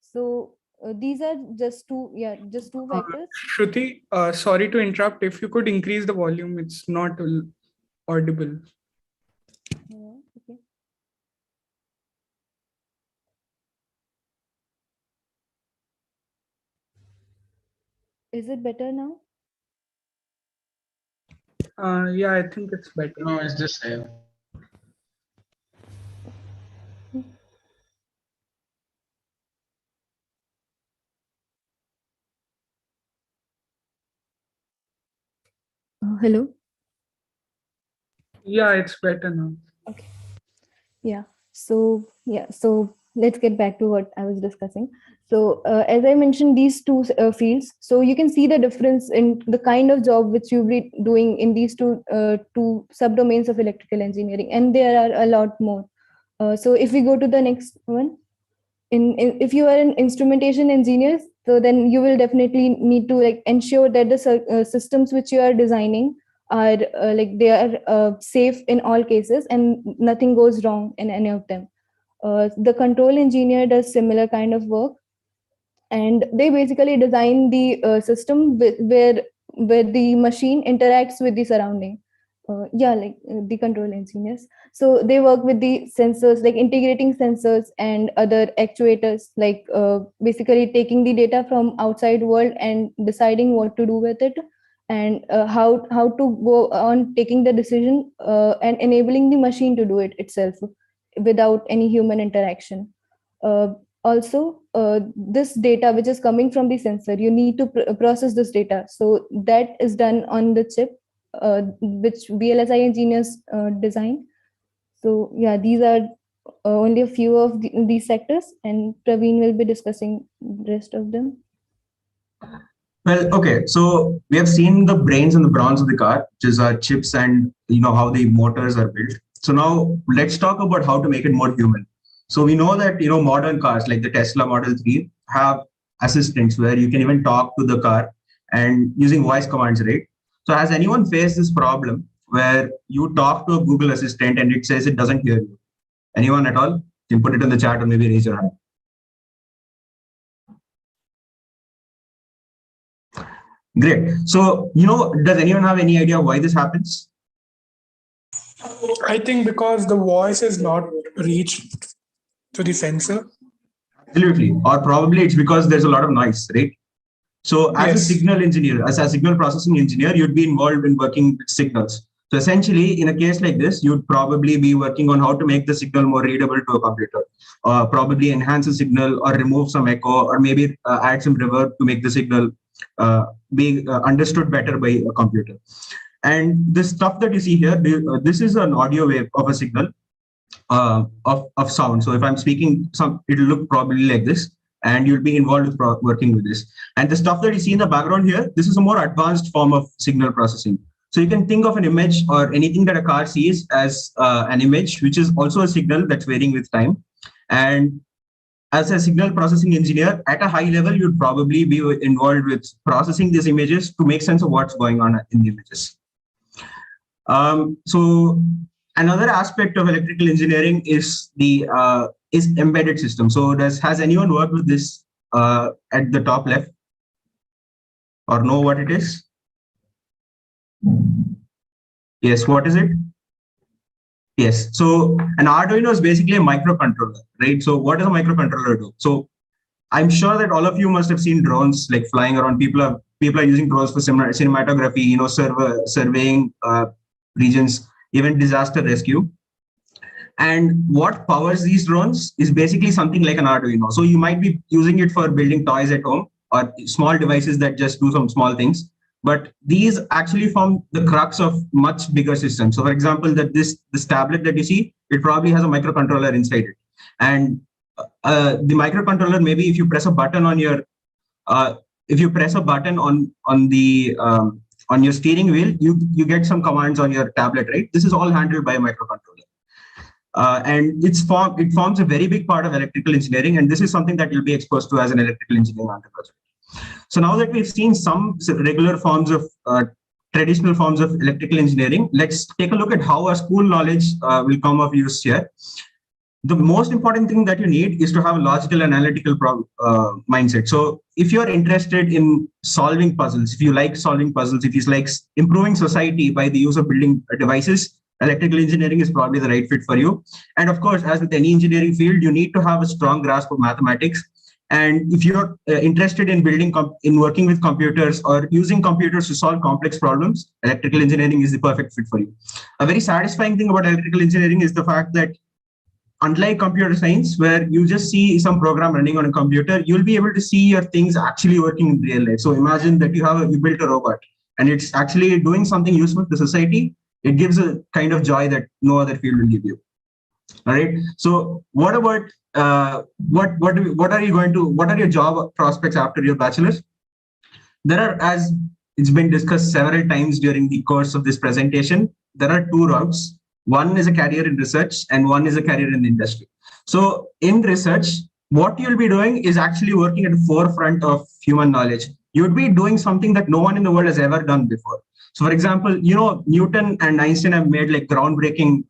So these are just two factors. Shruti, sorry to interrupt. If you could increase the volume, it's not audible. Okay. Is it better now? Yeah, I think it's better. No, it's the same. Hello? Yeah, it's better now. Okay. So let's get back to what I was discussing. So as I mentioned, these two fields, so you can see the difference in the kind of job which you'll be doing in these two subdomains of electrical engineering, and there are a lot more. So if we go to the next one, if you are an instrumentation engineer, so then you will definitely need to like ensure that the systems which you are designing are like they are safe in all cases and nothing goes wrong in any of them. The control engineer does similar kind of work, and they basically design the system where the machine interacts with the surrounding. The control engineers, so they work with the sensors, like integrating sensors and other actuators, like basically taking the data from outside world and deciding what to do with it, and how to go on taking the decision and enabling the machine to do it itself without any human interaction. Also, this data which is coming from the sensor, you need to process this data, so that is done on the chip which VLSI engineers design. So yeah, these are only a few of these sectors, and Praveen will be discussing the rest of them. Well, okay, so we have seen the brains and the bronze of the car, which is our chips and how the motors are built. So now let's talk about how to make it more human. So we know that modern cars like the Tesla Model 3 have assistants where you can even talk to the car and using voice commands, right? So has anyone faced this problem where you talk to a Google Assistant and it says it doesn't hear you? Anyone at all? You can put it in the chat or maybe raise your hand. Great. So, does anyone have any idea why this happens? I think because the voice is not reached to the sensor. Absolutely. Or probably it's because there's a lot of noise, right? So as a Yes. signal engineer, as a signal processing engineer, you'd be involved in working with signals. So essentially, in a case like this, you'd probably be working on how to make the signal more readable to a computer, probably enhance the signal or remove some echo, or maybe add some reverb to make the signal be understood better by a computer. And this stuff that you see here, this is an audio wave of a signal of sound. So if I'm speaking, it'll look probably like this, and you'll be involved with working with this. And the stuff that you see in the background here, this is a more advanced form of signal processing. So you can think of an image or anything that a car sees as an image, which is also a signal that's varying with time. And as a signal processing engineer, at a high level, you'd probably be involved with processing these images to make sense of what's going on in the images. So another aspect of electrical engineering is the embedded system. So has anyone worked with this at the top left, or know what it is? Yes, what is it? Yes, so an Arduino is basically a microcontroller, right? So what does a microcontroller do? So I'm sure that all of you must have seen drones like flying around. People are using drones for cinematography, surveying regions, even disaster rescue. And what powers these drones is basically something like an Arduino. So you might be using it for building toys at home or small devices that just do some small things. But these actually form the crux of much bigger systems. So for example, this tablet that you see, it probably has a microcontroller inside it. And the microcontroller, maybe if you press a button on your, on your steering wheel, you get some commands on your tablet, right? This is all handled by a microcontroller. And it forms a very big part of electrical engineering. And this is something that you'll be exposed to as an electrical engineering undergraduate. So now that we've seen some regular forms of traditional forms of electrical engineering, let's take a look at how our school knowledge will come of use here. The most important thing that you need is to have a logical analytical mindset. So if you're interested in solving puzzles, if you like solving puzzles, if you like improving society by the use of building devices, electrical engineering is probably the right fit for you. And of course, as with any engineering field, you need to have a strong grasp of mathematics And if you're interested in working with computers or using computers to solve complex problems, electrical engineering is the perfect fit for you. A very satisfying thing about electrical engineering is the fact that unlike computer science, where you just see some program running on a computer, you'll be able to see your things actually working in real life. So imagine that you built a robot and it's actually doing something useful to society. It gives a kind of joy that no other field will give you. All right. So what about what are your job prospects after your bachelor's? There are, as it's been discussed several times during the course of this presentation, there are two routes. One is a career in research and one is a career in the industry. So in research, what you'll be doing is actually working at the forefront of human knowledge. You'd be doing something that no one in the world has ever done before. So for example, Newton and Einstein have made like groundbreaking,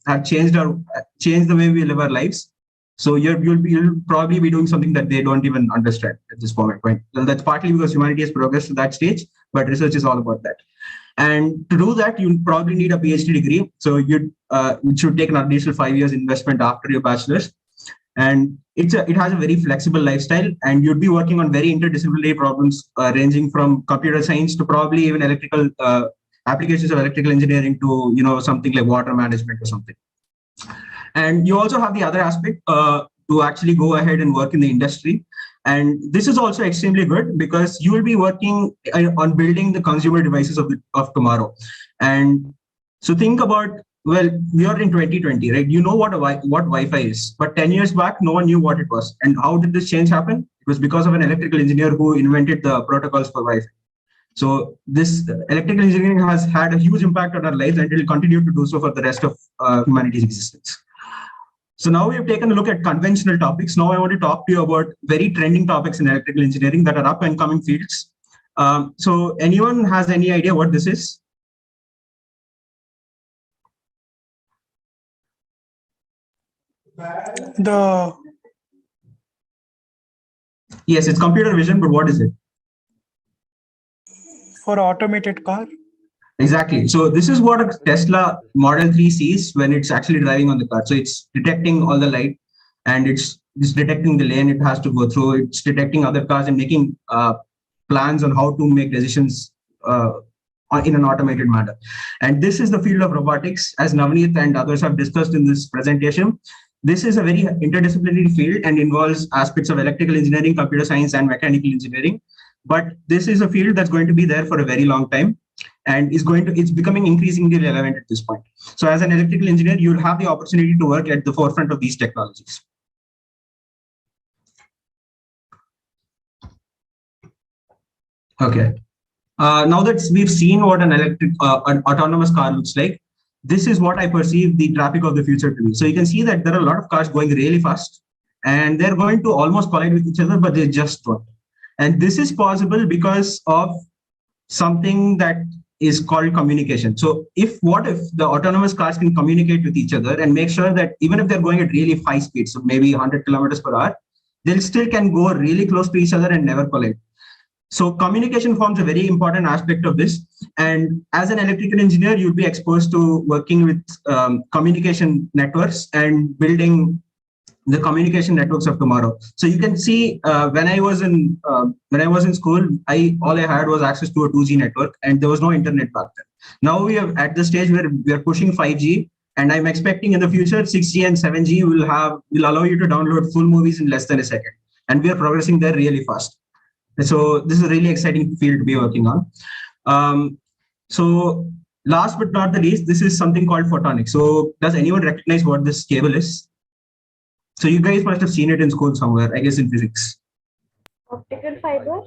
have changed the way we live our lives. So you'll probably be doing something that they don't even understand at this point. Well, that's partly because humanity has progressed to that stage, but research is all about that. And to do that, you probably need a PhD degree. So it should take an additional 5 years investment after your bachelor's. And it has a very flexible lifestyle, and you'd be working on very interdisciplinary problems ranging from computer science to probably even electrical applications of electrical engineering to something like water management or something. And you also have the other aspect to actually go ahead and work in the industry. And this is also extremely good because you will be working on building the consumer devices of tomorrow. And so think about, well, we are in 2020, right? You know what Wi-Fi is, but 10 years back, no one knew what it was. And how did this change happen? It was because of an electrical engineer who invented the protocols for Wi-Fi. So this electrical engineering has had a huge impact on our lives, and it will continue to do so for the rest of humanity's existence. So now we have taken a look at conventional topics. Now I want to talk to you about very trending topics in electrical engineering that are up and coming fields. So anyone has any idea what this is? Yes, it's computer vision, but what is it? For automated car. Exactly. So this is what a Tesla Model 3 sees when it's actually driving on the car. So it's detecting all the light, and it's detecting the lane it has to go through. It's detecting other cars and making plans on how to make decisions in an automated manner. And this is the field of robotics, as Navneet and others have discussed in this presentation. This is a very interdisciplinary field and involves aspects of electrical engineering, computer science, and mechanical engineering. But this is a field that's going to be there for a very long time, and it's becoming increasingly relevant at this point. So as an electrical engineer, you'll have the opportunity to work at the forefront of these technologies. Okay. Now that we've seen what an autonomous car looks like, this is what I perceive the traffic of the future to be. So you can see that there are a lot of cars going really fast, and they're going to almost collide with each other, but they just won't. And this is possible because of something that is called communication. So what if the autonomous cars can communicate with each other and make sure that even if they're going at really high speeds, so maybe 100 kilometers per hour, they still can go really close to each other and never collide. So communication forms a very important aspect of this. And as an electrical engineer, you'll be exposed to working with communication networks and building the communication networks of tomorrow. So you can see when I was in school, all I had was access to a 2G network, and there was no internet back then. Now we are at the stage where we are pushing 5G, and I'm expecting in the future 6G and 7G will allow you to download full movies in less than a second, and we are progressing there really fast. So this is a really exciting field to be working on. So last but not the least, this is something called photonics. So does anyone recognize what this cable is? So you guys must have seen it in school somewhere, I guess in physics. Optical fiber?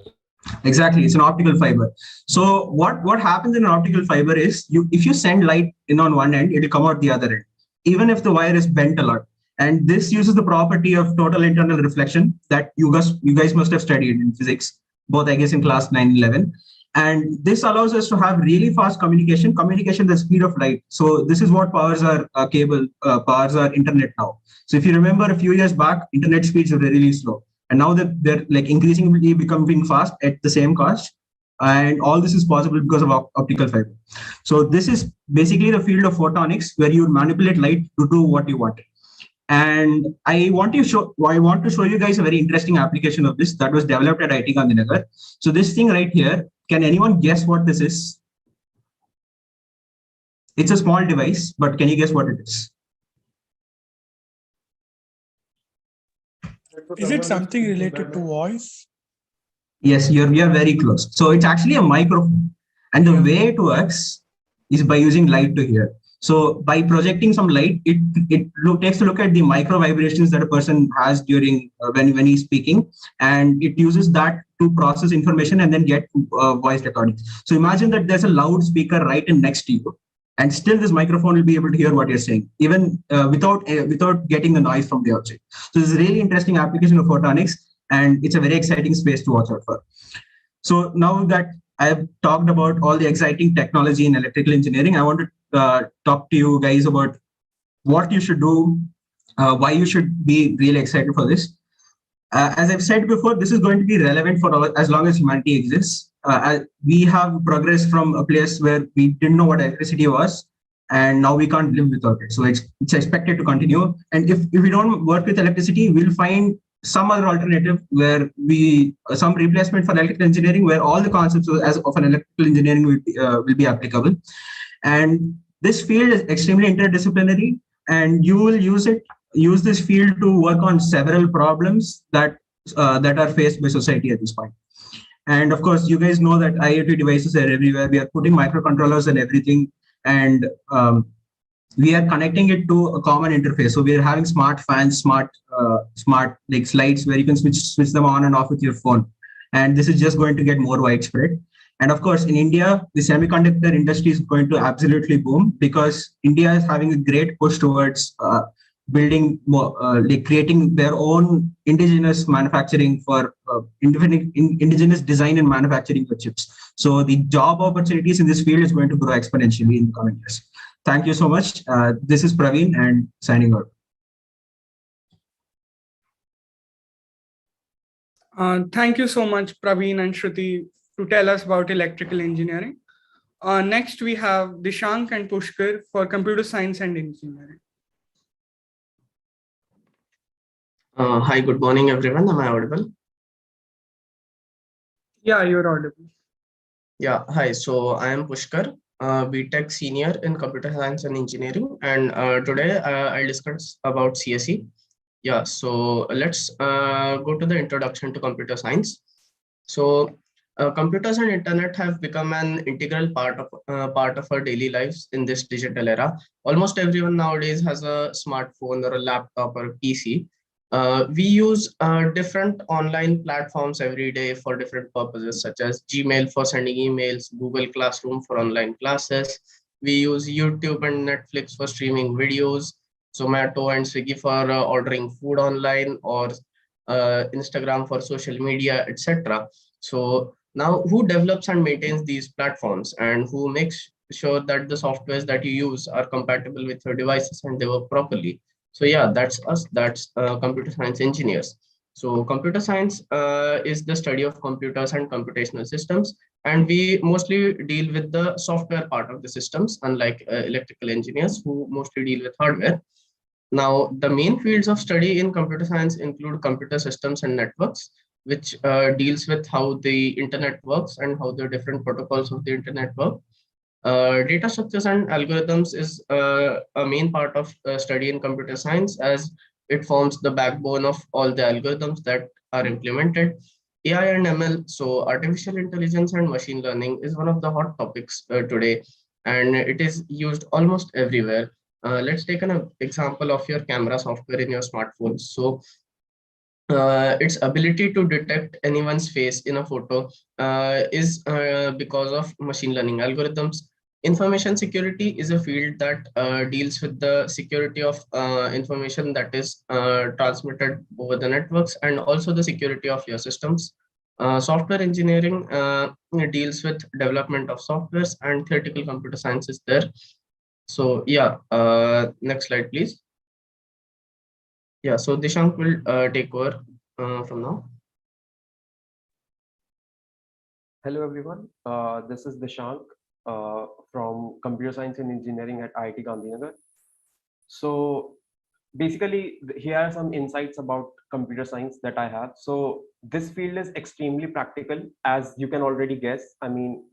Exactly, it's an optical fiber. So what happens in an optical fiber is, if you send light in on one end, it will come out the other end, even if the wire is bent a lot. And this uses the property of total internal reflection that you guys must have studied in physics, both I guess in class 9, 11. And this allows us to have really fast communication the speed of light. So this is what powers our cable, powers our internet now. So if you remember a few years back, internet speeds were really slow. And now that they're like increasingly becoming fast at the same cost. And all this is possible because of optical fiber. So this is basically the field of photonics, where you manipulate light to do what you want. And I want to show you guys a very interesting application of this that was developed at IIT Gandhinagar. So this thing right here, can anyone guess what this is? It's a small device, but can you guess what it is? Is it something related to voice? Yes, you're very close. So it's actually a microphone. And the way it works is by using light to hear. So by projecting some light, it takes a look at the micro vibrations that a person has during when he's speaking, and it uses that to process information and then get voice recordings. So imagine that there's a loudspeaker right in next to you, and still this microphone will be able to hear what you're saying, even without getting the noise from the outside. So this is a really interesting application of photonics, and it's a very exciting space to watch out for. So now that I've talked about all the exciting technology in electrical engineering, I want to talk to you guys about what you should do, why you should be really excited for this. As I've said before, this is going to be relevant for as long as humanity exists. We have progressed from a place where we didn't know what electricity was, and now we can't live without it. So it's expected to continue. And if we don't work with electricity, we'll find some other alternative where some replacement for electrical engineering, where all the concepts of an electrical engineering will be applicable. And this field is extremely interdisciplinary, and you will use this field to work on several problems that are faced by society at this point. And of course, you guys know that IoT devices are everywhere. We are putting microcontrollers and everything, and we are connecting it to a common interface. So we are having smart fans, smart like slides where you can switch them on and off with your phone. And this is just going to get more widespread. And of course, in India, the semiconductor industry is going to absolutely boom, because India is having a great push towards building more, like creating their own indigenous manufacturing for indigenous design and manufacturing for chips. So the job opportunities in this field is going to grow exponentially in the coming years. Thank you so much. This is Praveen, and signing out. Thank you so much, Praveen and Shruti, to tell us about electrical engineering. Next, we have Dishank and Pushkar for computer science and engineering. Hi, good morning, everyone. Am I audible? Yeah, you're audible. Yeah, hi. So I am Pushkar, BTech senior in computer science and engineering, and today I'll discuss about CSE. Yeah, so let's go to the introduction to computer science. So computers and internet have become an integral part of our daily lives in this digital era. Almost everyone nowadays has a smartphone or a laptop or a PC. We use different online platforms every day for different purposes, such as Gmail for sending emails, Google Classroom for online classes. We use YouTube and Netflix for streaming videos, Zomato and Swiggy for ordering food online, or Instagram for social media, etc. So now, who develops and maintains these platforms, and who makes sure that the softwares that you use are compatible with your devices and they work properly? So yeah, that's us. That's computer science engineers. So computer science is the study of computers and computational systems, and we mostly deal with the software part of the systems, unlike electrical engineers who mostly deal with hardware. Now, the main fields of study in computer science include computer systems and networks, which deals with how the internet works and how the different protocols of the internet work. Data structures and algorithms is a main part of study in computer science, as it forms the backbone of all the algorithms that are implemented. AI and ML, so artificial intelligence and machine learning, is one of the hot topics today, and it is used almost everywhere. Let's take an example of your camera software in your smartphone. So its ability to detect anyone's face in a photo is because of machine learning algorithms. Information security is a field that deals with the security of information that is transmitted over the networks, and also the security of your systems. Software engineering deals with development of softwares, and theoretical computer science is there. So yeah, next slide, please. Yeah, so Dishank will take over from now. Hello, everyone. This is Dishank from Computer Science and Engineering at IIT Gandhinagar. So basically, here are some insights about computer science that I have. So this field is extremely practical, as you can already guess. I mean,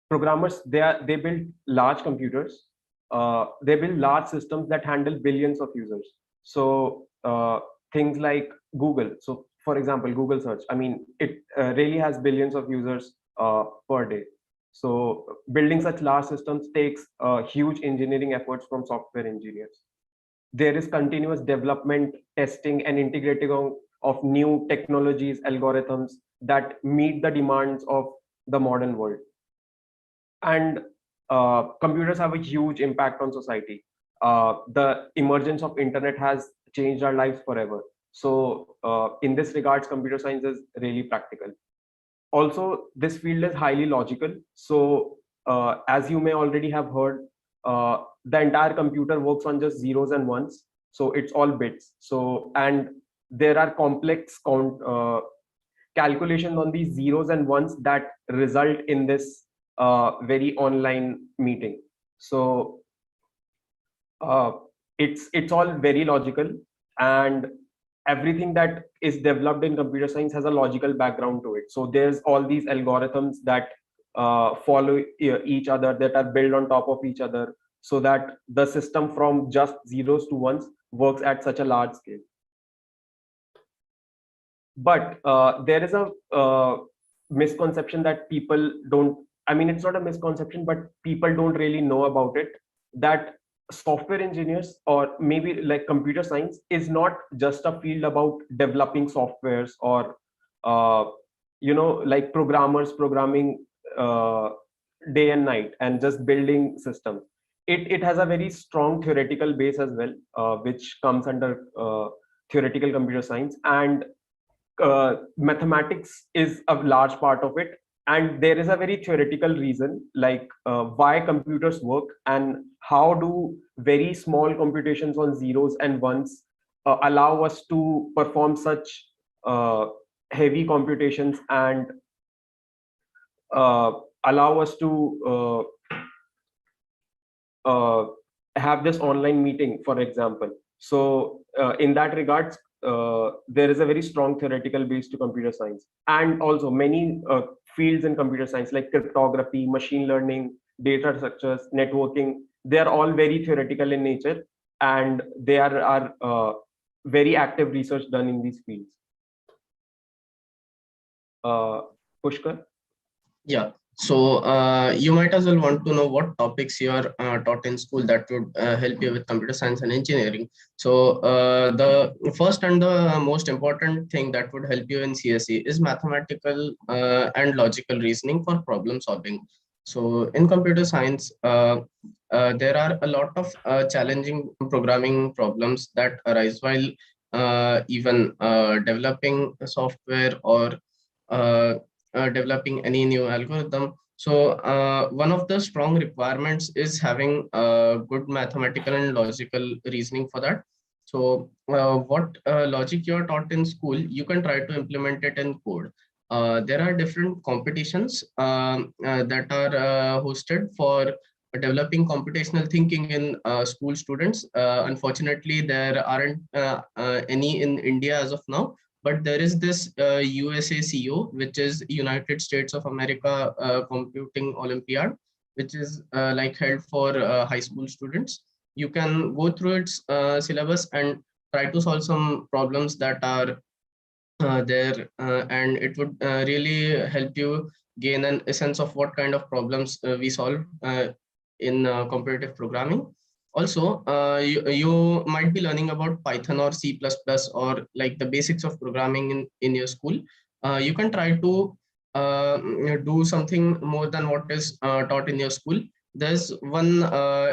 programmers, they build large computers. They build large systems that handle billions of users. So things like Google. So for example, Google search. I mean, it really has billions of users per day. So building such large systems takes huge engineering efforts from software engineers. There is continuous development, testing, and integrating of new technologies, algorithms that meet the demands of the modern world. And computers have a huge impact on society. The emergence of internet has changed our lives forever. So in this regards, computer science is really practical. Also, this field is highly logical. So as you may already have heard, the entire computer works on just zeros and ones. So it's all bits. So, and there are complex calculations on these zeros and ones that result in this very online meeting. So it's all very logical, and everything that is developed in computer science has a logical background to it. So there's all these algorithms that follow each other, that are built on top of each other, so that the system from just zeros to ones works at such a large scale. But there is a misconception that people don't, I mean, it's not a misconception, but people don't really know about it, that software engineers, or maybe like computer science, is not just a field about developing softwares, or like programmers programming day and night and just building systems. It has a very strong theoretical base as well, which comes under theoretical computer science, and mathematics is a large part of it. And there is a very theoretical reason, like why computers work and how do very small computations on zeros and ones allow us to perform such heavy computations, and allow us to have this online meeting, for example. So in that regards, there is a very strong theoretical base to computer science. And also many fields in computer science, like cryptography, machine learning, data structures, networking, they are all very theoretical in nature, and there are very active research done in these fields. Pushkar? Yeah. So you might as well want to know what topics you are taught in school that would help you with computer science and engineering. So the first and the most important thing that would help you in CSE is mathematical and logical reasoning for problem solving. So in computer science, there are a lot of challenging programming problems that arise while even developing software or developing any new algorithm. So one of the strong requirements is having good mathematical and logical reasoning for that. So what logic you are taught in school, you can try to implement it in code. There are different competitions that are hosted for developing computational thinking in school students. Unfortunately, there aren't any in India as of now, but there is this USACO, which is United States of America Computing Olympiad, which is like held for high school students. You can go through its syllabus and try to solve some problems that are there, and it would really help you gain a sense of what kind of problems we solve in competitive programming. Also, you might be learning about Python or C++ or like the basics of programming in your school. You can try to do something more than what is taught in your school. There's one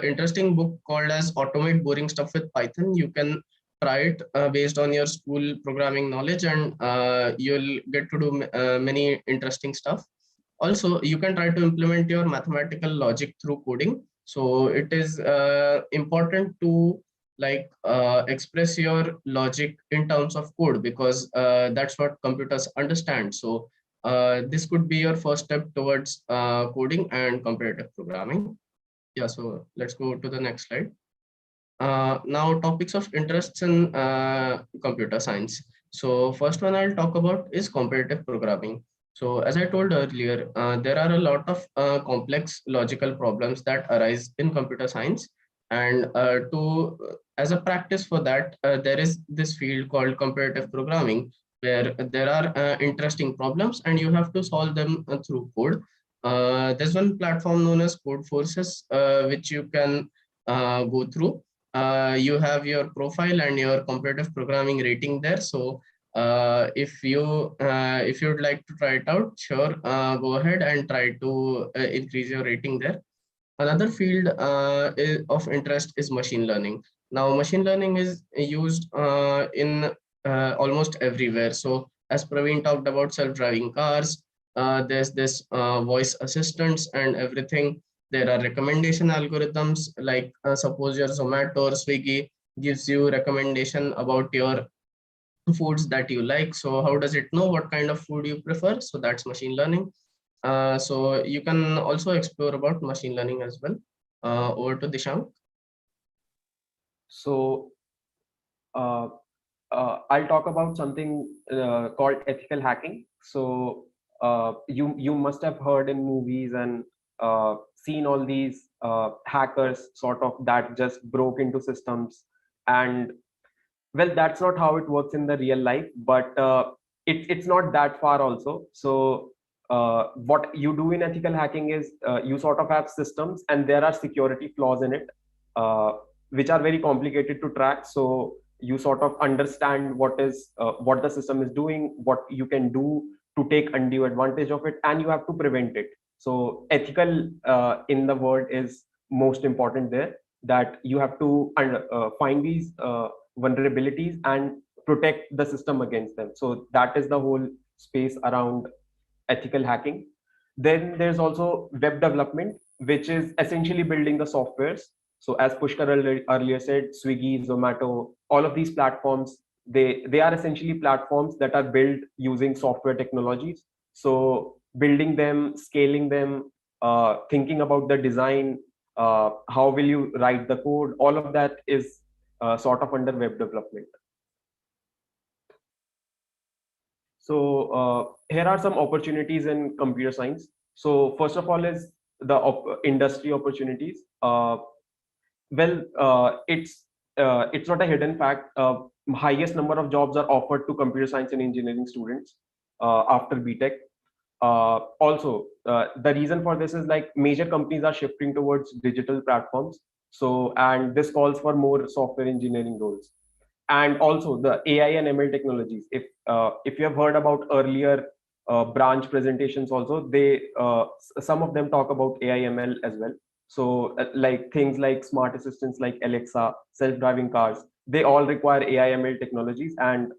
interesting book called as Automate Boring Stuff with Python. You can try it based on your school programming knowledge, and you'll get to do many interesting stuff. Also, you can try to implement your mathematical logic through coding. So it is important to like express your logic in terms of code, because that's what computers understand. So this could be your first step towards coding and competitive programming. Yeah, so let's go to the next slide. Now, topics of interests in computer science. So first one I'll talk about is competitive programming. So as I told earlier, there are a lot of complex logical problems that arise in computer science. And as a practice for that, there is this field called competitive programming, where there are interesting problems and you have to solve them through code. There's one platform known as Code Forces, which you can go through. You have your profile and your competitive programming rating there. So if you'd like to try it out, sure, go ahead and try to increase your rating there. Another field of interest is machine learning. Now, machine learning is used in almost everywhere. So as Praveen talked about self-driving cars, there's this voice assistants and everything. There are recommendation algorithms, like suppose your Zomato or Swiggy gives you recommendation about your foods that you like. So how does it know what kind of food you prefer? So that's machine learning. So you can also explore about machine learning as well. Over to Dishank. So I'll talk about something called ethical hacking. So you must have heard in movies and seen all these hackers sort of that just broke into systems, and well, that's not how it works in the real life, but it's not that far also. So what you do in ethical hacking is you sort of have systems and there are security flaws in it, which are very complicated to track. So you sort of understand what the system is doing, what you can do to take undue advantage of it, and you have to prevent it. So ethical in the word is most important there, that you have to find these vulnerabilities and protect the system against them. So that is the whole space around ethical hacking. Then there's also web development, which is essentially building the softwares. So as Pushkar earlier said, Swiggy, Zomato, all of these platforms, they are essentially platforms that are built using software technologies. So building them, scaling them, thinking about the design, how will you write the code, all of that is sort of under web development. So here are some opportunities in computer science. So first of all is the industry opportunities. It's not a hidden fact. Highest number of jobs are offered to computer science and engineering students after BTech. Also, the reason for this is like major companies are shifting towards digital platforms. So, and this calls for more software engineering roles. And also the AI and ML technologies. If you have heard about earlier branch presentations, also some of them talk about AI ML as well. So like things like smart assistants like Alexa, self-driving cars, they all require AI ML technologies, and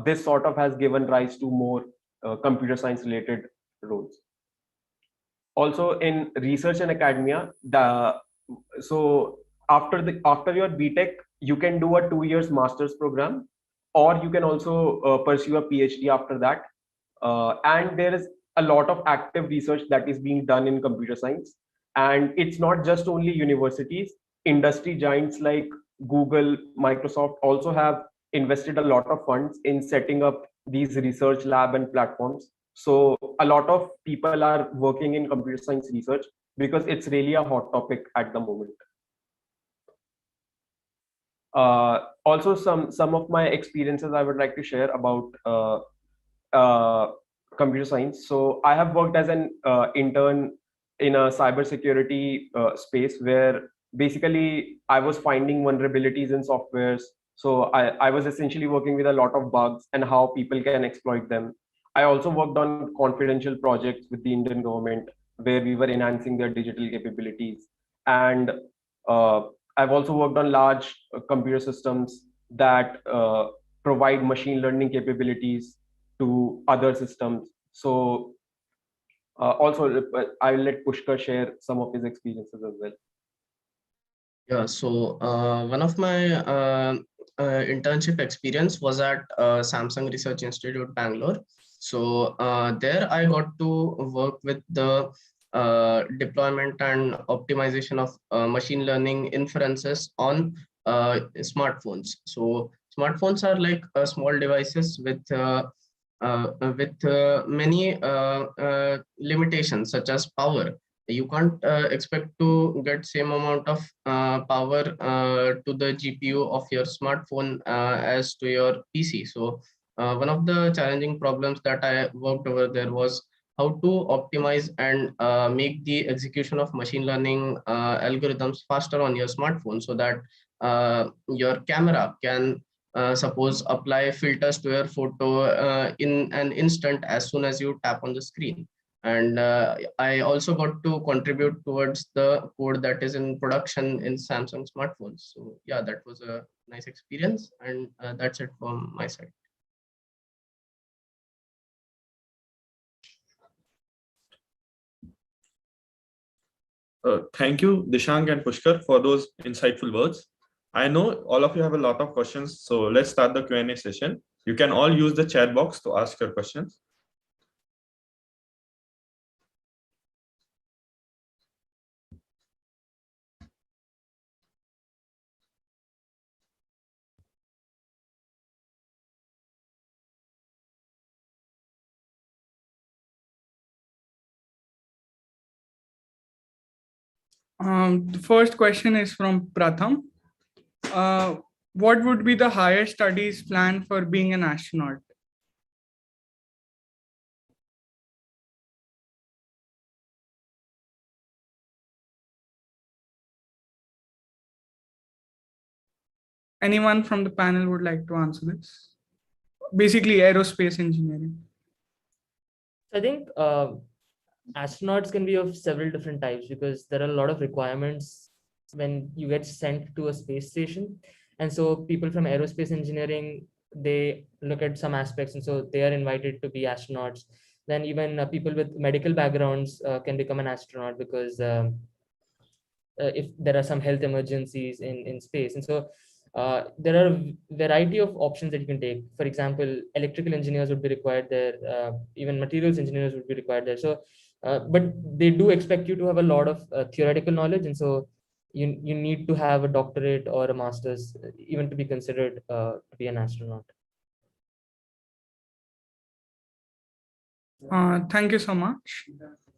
this sort of has given rise to more computer science related roles. Also in research and academia, so after your BTech, you can do a 2 years master's program, or you can also pursue a PhD after that. And there is a lot of active research that is being done in computer science. And it's not just only universities. Industry giants like Google, Microsoft also have invested a lot of funds in setting up these research lab and platforms. So a lot of people are working in computer science research because it's really a hot topic at the moment. Also, some of my experiences I would like to share about computer science. So I have worked as an intern in a cybersecurity space, where basically I was finding vulnerabilities in softwares. So I was essentially working with a lot of bugs and how people can exploit them. I also worked on confidential projects with the Indian government, where we were enhancing their digital capabilities. And I've also worked on large computer systems that provide machine learning capabilities to other systems. So also I'll let Pushkar share some of his experiences as well. Yeah, so one of my internship experience was at Samsung Research Institute, Bangalore. So there I got to work with the deployment and optimization of machine learning inferences on smartphones. So smartphones are like small devices with many limitations such as power. You can't expect to get same amount of power to the GPU of your smartphone as to your PC. So one of the challenging problems that I worked over there was how to optimize and make the execution of machine learning algorithms faster on your smartphone, so that your camera can suppose apply filters to your photo in an instant as soon as you tap on the screen. And I also got to contribute towards the code that is in production in Samsung smartphones. So yeah, that was a nice experience, and that's it from my side. Thank you, Dishang and Pushkar, for those insightful words. I know all of you have a lot of questions, so let's start the Q&A session. You can all use the chat box to ask your questions. The first question is from Pratham. What would be the higher studies plan for being an astronaut? Anyone from the panel would like to answer this? Basically, aerospace engineering. I think astronauts can be of several different types, because there are a lot of requirements when you get sent to a space station. And so people from aerospace engineering, they look at some aspects, and so they are invited to be astronauts. Then even people with medical backgrounds can become an astronaut, because if there are some health emergencies in space. And so there are a variety of options that you can take. For example, electrical engineers would be required there, even materials engineers would be required there. So but they do expect you to have a lot of theoretical knowledge, and so you need to have a doctorate or a master's even to be considered to be an astronaut. Thank you so much.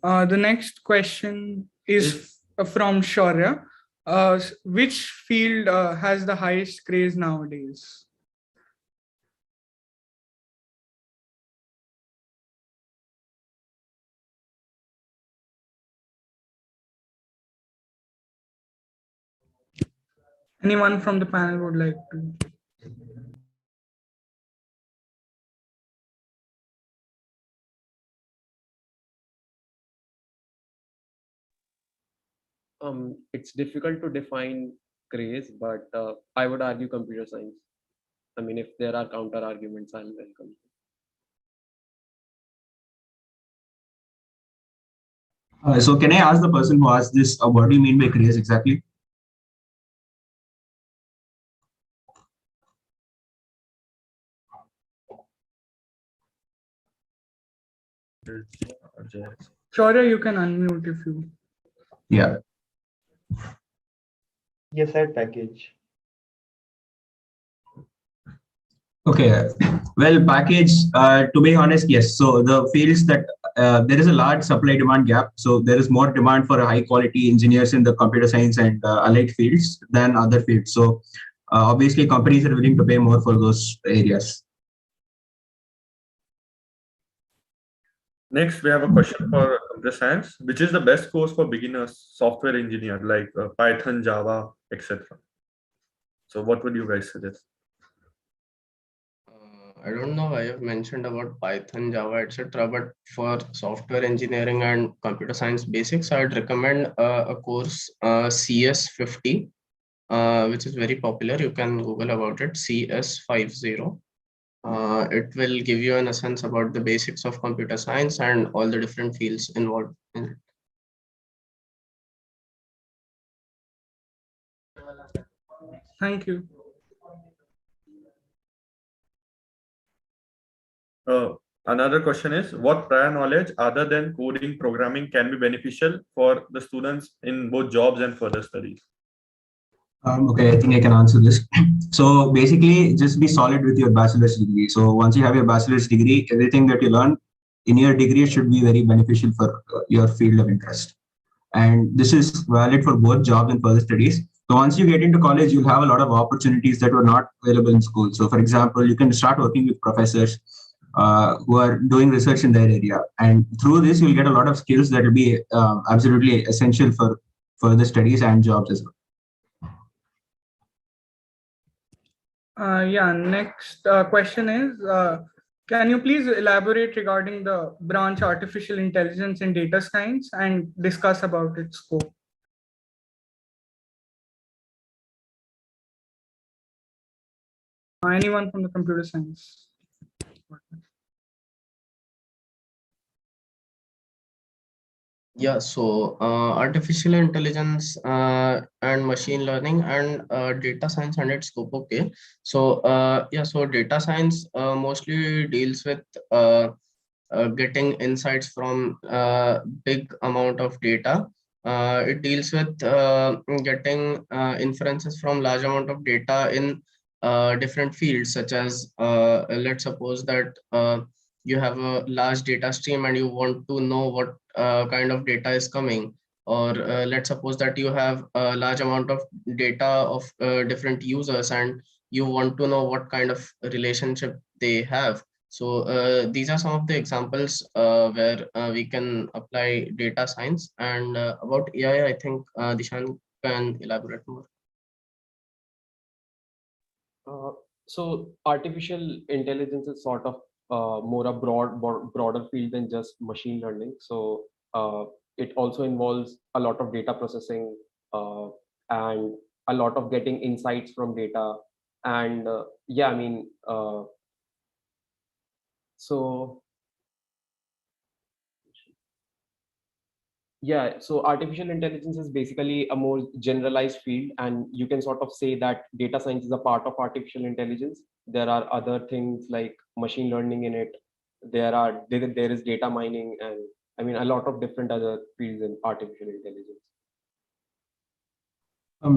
The next question is from Shaurya. Which field has the highest craze nowadays? Anyone from the panel would like to? It's difficult to define craze, but I would argue computer science. I mean, if there are counter arguments, I'll welcome. So can I ask the person who asked this, what do you mean by craze exactly? Shaurya, you can unmute if you. Yeah. Yes, side package. Okay, well, package, to be honest, yes. So the fields that there is a large supply demand gap. So there is more demand for high quality engineers in the computer science and allied fields than other fields. So obviously companies are willing to pay more for those areas. Next, we have a question for computer science. Which is the best course for beginners, software engineer, like Python, Java, etc.? So what would you guys suggest? I don't know why you've mentioned about Python, Java, etc. But for software engineering and computer science basics, I'd recommend a course CS50, which is very popular. You can Google about it, CS50. It will give you an essence about the basics of computer science and all the different fields involved in it. Thank you. Another question is, what prior knowledge other than coding programming can be beneficial for the students in both jobs and further studies? Okay, I think I can answer this. So basically, just be solid with your bachelor's degree. So once you have your bachelor's degree, everything that you learn in your degree should be very beneficial for your field of interest. And this is valid for both jobs and further studies. So once you get into college, you'll have a lot of opportunities that were not available in school. So for example, you can start working with professors who are doing research in their area. And through this, you'll get a lot of skills that will be absolutely essential for further studies and jobs as well. Yeah, next question is, can you please elaborate regarding the branch artificial intelligence in data science and discuss about its scope? Anyone from the computer science? Yeah, so artificial intelligence and machine learning and data science and its scope. Okay, so yeah, so data science mostly deals with getting insights from big amount of data. It deals with getting inferences from large amount of data in different fields, such as let's suppose that you have a large data stream and you want to know what kind of data is coming, or let's suppose that you have a large amount of data of different users and you want to know what kind of relationship they have. So these are some of the examples where we can apply data science. And about AI, I think Dishan can elaborate more. So artificial intelligence is sort of more a broader field than just machine learning. So it also involves a lot of data processing and a lot of getting insights from data. And yeah, I mean, so yeah, so artificial intelligence is basically a more generalized field, and you can sort of say that data science is a part of artificial intelligence. There are other things like machine learning in it. There is data mining, and I mean a lot of different other fields in artificial intelligence.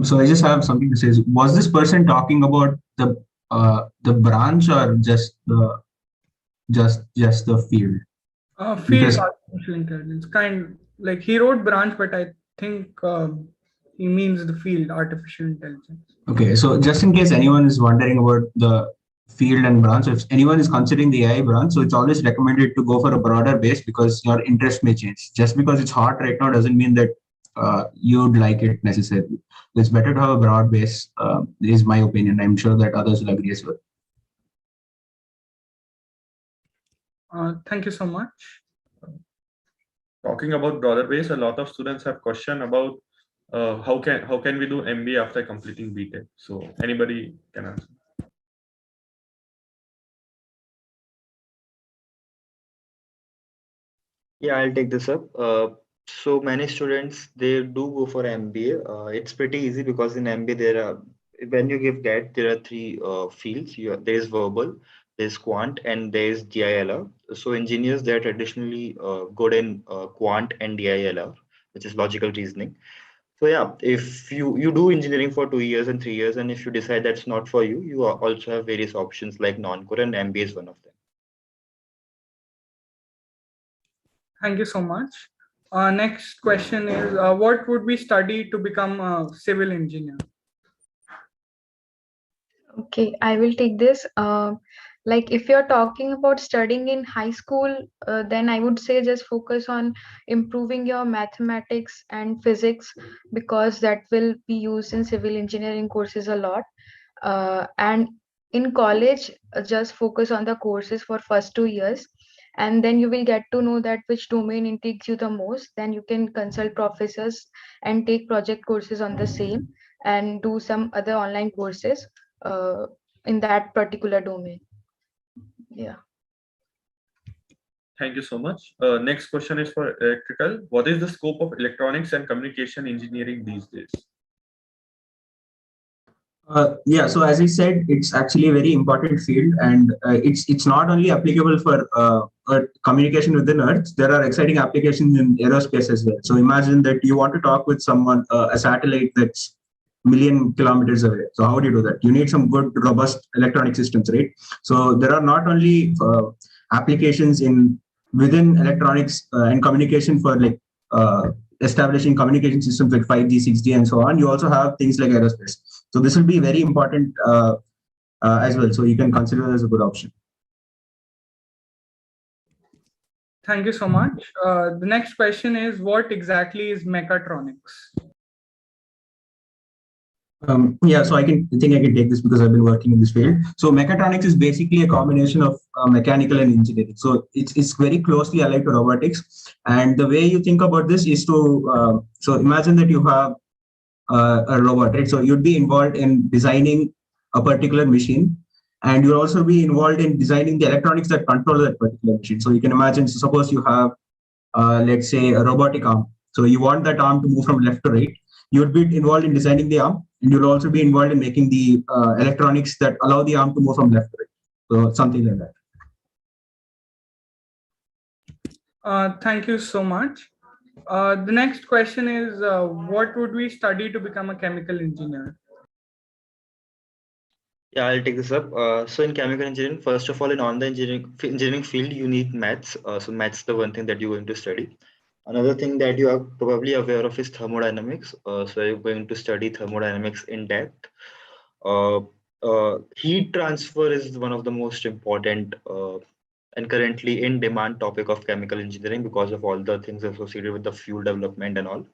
So I just have something to say. Was this person talking about the branch or just the field? Field Because artificial intelligence, kind like he wrote branch, but I think he means the field artificial intelligence. okay, so just in case anyone is wondering about the field and branch, if anyone is considering the AI branch, so it's always recommended to go for a broader base because your interest may change. Just because it's hot right now doesn't mean that you'd like it necessarily. It's better to have a broad base, is my opinion. I'm sure that others will agree as well. Thank you so much. Talking about broader base, a lot of students have question about how can we do MBA after completing BTech. So anybody can answer. Yeah, I'll take this up. So many students, they do go for MBA. It's pretty easy because in MBA when you give GAT, there are three fields. There is verbal, there's quant, and there's DILR. So engineers, they're traditionally good in quant and DILR, which is logical reasoning. So yeah, if you do engineering for 2 years and 3 years, and if you decide that's not for you, you also have various options like non-core, and MBA is one of them. Thank you so much. Next question is, what would we study to become a civil engineer? Okay, I will take this. Like if you're talking about studying in high school, then I would say just focus on improving your mathematics and physics, because that will be used in civil engineering courses a lot. And in college, just focus on the courses for first 2 years, and then you will get to know that which domain intrigues you the most. Then you can consult professors and take project courses on the same, and do some other online courses in that particular domain. Yeah. Thank you so much. Next question is for electrical. What is the scope of electronics and communication engineering these days? Yeah, so as I said, it's actually a very important field, and it's not only applicable for communication within Earth. There are exciting applications in aerospace as well. So imagine that you want to talk with someone, a satellite that's million kilometers away. So how do you do that? You need some good, robust electronic systems, right? So there are not only applications within electronics and communication for like establishing communication systems like 5G, 6G, and so on. You also have things like aerospace. So this will be very important as well. So you can consider it as a good option. Thank you so much. The next question is, what exactly is mechatronics? Yeah, so I think I can take this because I've been working in this field. So mechatronics is basically a combination of mechanical and engineering. So it's very closely allied to robotics. And the way you think about this is to so imagine that you have a robot, right? So you'd be involved in designing a particular machine, and you'll also be involved in designing the electronics that control that particular machine. So you can imagine, so suppose you have, let's say, a robotic arm. So you want that arm to move from left to right. You'd be involved in designing the arm, and you'll also be involved in making the electronics that allow the arm to move from left to right. So something like that. Thank you so much. The next question is, what would we study to become a chemical engineer? Yeah, I'll take this up. So in chemical engineering, first of all, in on the engineering field, you need maths. So maths is the one thing that you're going to study. Another thing that you are probably aware of is thermodynamics. So you're going to study thermodynamics in depth. Heat transfer is one of the most important and currently in demand topic of chemical engineering because of all the things associated with the fuel development and all.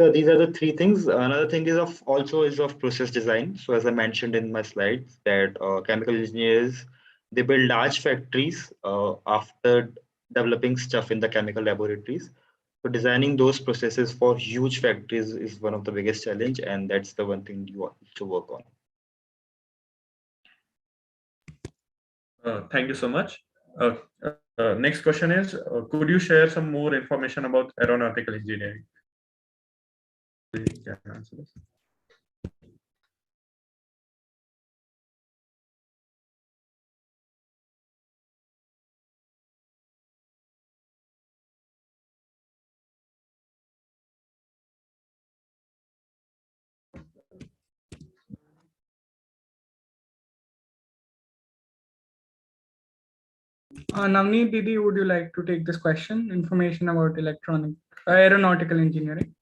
So these are the three things. Another thing is of process design. So as I mentioned in my slides, that chemical engineers, they build large factories after developing stuff in the chemical laboratories. So designing those processes for huge factories is one of the biggest challenge, and that's the one thing you want to work on. Thank you so much. Next question is, could you share some more information about aeronautical engineering? You can answer this. Navneet Didi, would you like to take this question? Information about aeronautical engineering.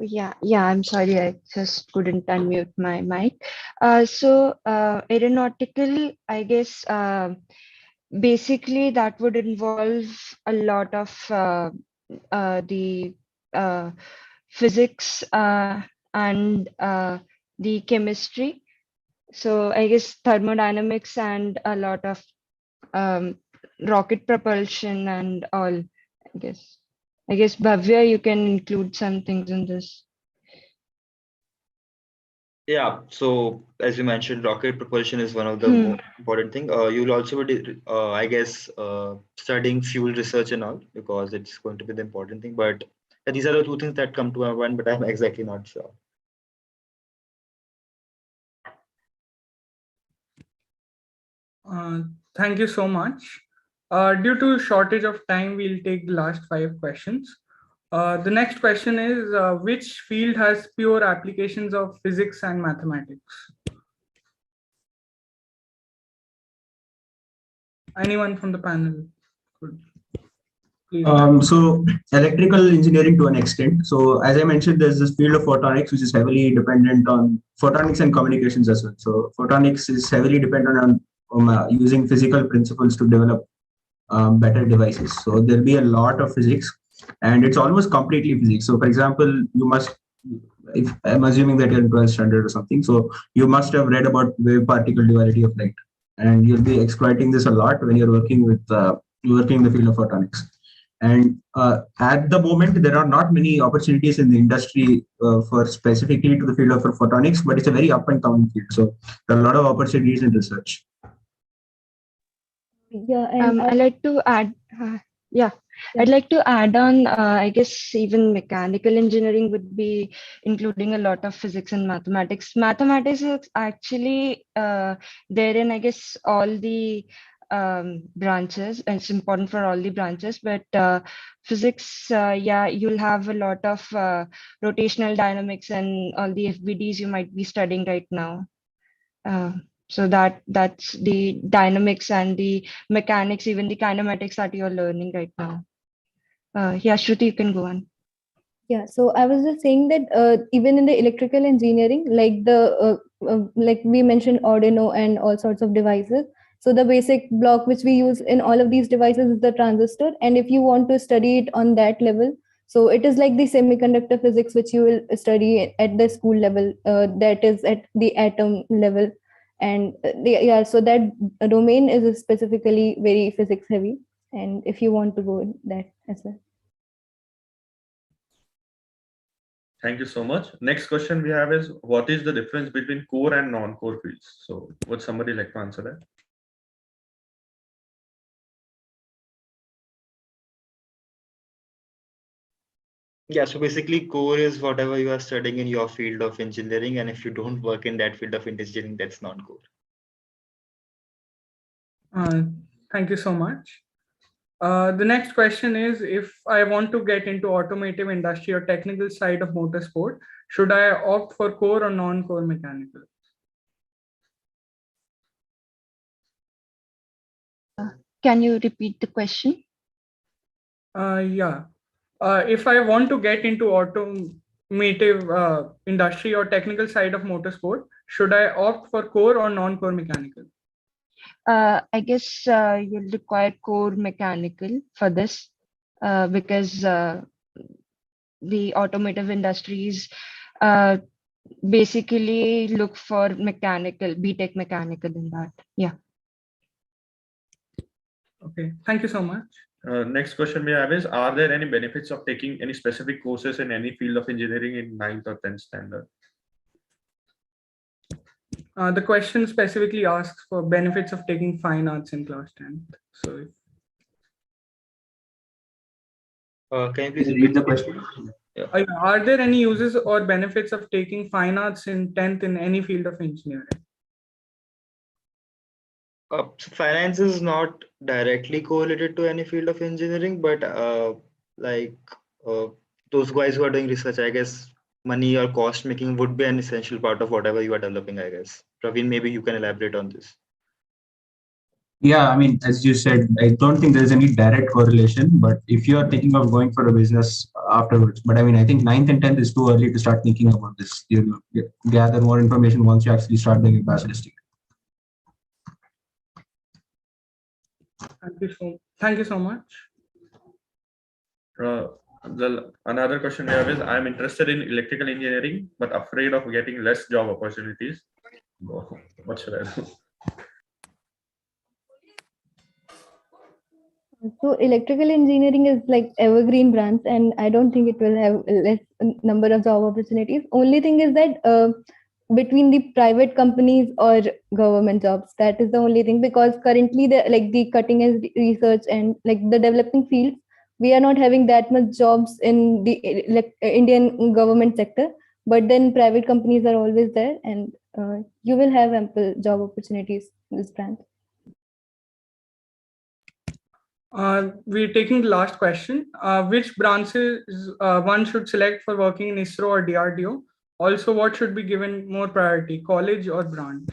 Yeah, I'm sorry, I just couldn't unmute my mic. Aeronautical, I guess, basically that would involve a lot of the physics and the chemistry. So I guess thermodynamics and a lot of rocket propulsion and all, I guess. Bhavya, you can include some things in this. Yeah, so as you mentioned, rocket propulsion is one of the more important thing. You'll also be, I guess, studying fuel research and all, because it's going to be the important thing. But these are the two things that come to my mind, but I'm exactly not sure. Thank you so much. Due to shortage of time, we'll take the last 5 questions. The next question is, which field has pure applications of physics and mathematics? Anyone from the panel could please. So electrical engineering to an extent. So as I mentioned, there's this field of photonics, which is heavily dependent on photonics and communications as well. So photonics is heavily dependent on using physical principles to develop better devices. So there'll be a lot of physics, and it's almost completely physics. So for example, you must, if I'm assuming that you're in 12th standard or something, so you must have read about wave particle duality of light, and you'll be exploiting this a lot when you're working in the field of photonics. And at the moment, there are not many opportunities in the industry for specifically to the field of photonics, but it's a very up and coming field. So there are a lot of opportunities in research. Yeah, and I'd like to add. I'd like to add on. I guess even mechanical engineering would be including a lot of physics and mathematics. Mathematics is actually therein, I guess, all the branches. And it's important for all the branches, but physics, yeah, you'll have a lot of rotational dynamics and all the FBDs you might be studying right now. So that's the dynamics and the mechanics, even the kinematics that you're learning right now. Yeah, Shruti, you can go on. Yeah, so I was just saying that even in the electrical engineering, like we mentioned Arduino and all sorts of devices. So the basic block which we use in all of these devices is the transistor. And if you want to study it on that level, so it is like the semiconductor physics which you will study at the school level, that is at the atom level. And yeah, so that domain is specifically very physics heavy. And if you want to go in that as well. Thank you so much. Next question we have is, what is the difference between core and non-core fields? So would somebody like to answer that? Yeah, so basically core is whatever you are studying in your field of engineering, and if you don't work in that field of engineering, that's non-core. Thank you so much. The next question is, if I want to get into automotive industry or technical side of motorsport, should I opt for core or non-core mechanical? Can you repeat the question? Yeah. If I want to get into automotive industry or technical side of motorsport, should I opt for core or non-core mechanical? I guess you'll require core mechanical for this because the automotive industries basically look for mechanical, BTech mechanical in that. Yeah. Okay, thank you so much. Next question we have is, are there any benefits of taking any specific courses in any field of engineering in 9th or 10th standard? The question specifically asks for benefits of taking fine arts in class 10th. So, Can you please repeat the question? Are there any uses or benefits of taking fine arts in 10th in any field of engineering? So finance is not directly correlated to any field of engineering, but those guys who are doing research, I guess money or cost making would be an essential part of whatever you are developing, I guess. Praveen, maybe you can elaborate on this. Yeah, I mean, as you said, I don't think there's any direct correlation, but if you are thinking of going for a business afterwards, but I mean, I think 9th and 10th is too early to start thinking about this. You gather more information once you actually start doing a bachelor's degree. Thank you so much. Another question we have is, I'm interested in electrical engineering, but afraid of getting less job opportunities. What should I do? So electrical engineering is like evergreen branch, and I don't think it will have less number of job opportunities. Only thing is that between the private companies or government jobs, that is the only thing, because currently the cutting edge research and like the developing fields, we are not having that much jobs in the Indian government sector, but then private companies are always there, and you will have ample job opportunities in this branch. We're taking the last question. Which branches one should select for working in ISRO or DRDO? Also, what should be given more priority, college or branch?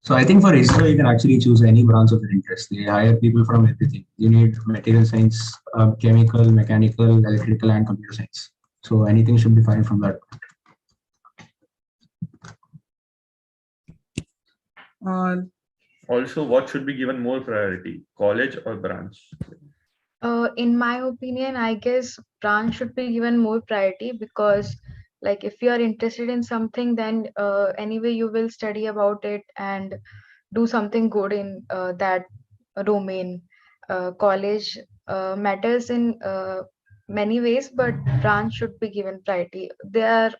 So I think for ISRO, you can actually choose any branch of your interest. They hire people from everything. You need material science, chemical, mechanical, electrical, and computer science. So anything should be fine from that. Also, what should be given more priority, college or branch? In my opinion, I guess branch should be given more priority because, like, if you are interested in something, then anyway you will study about it and do something good in that domain. College matters in many ways, but branch should be given priority. They are,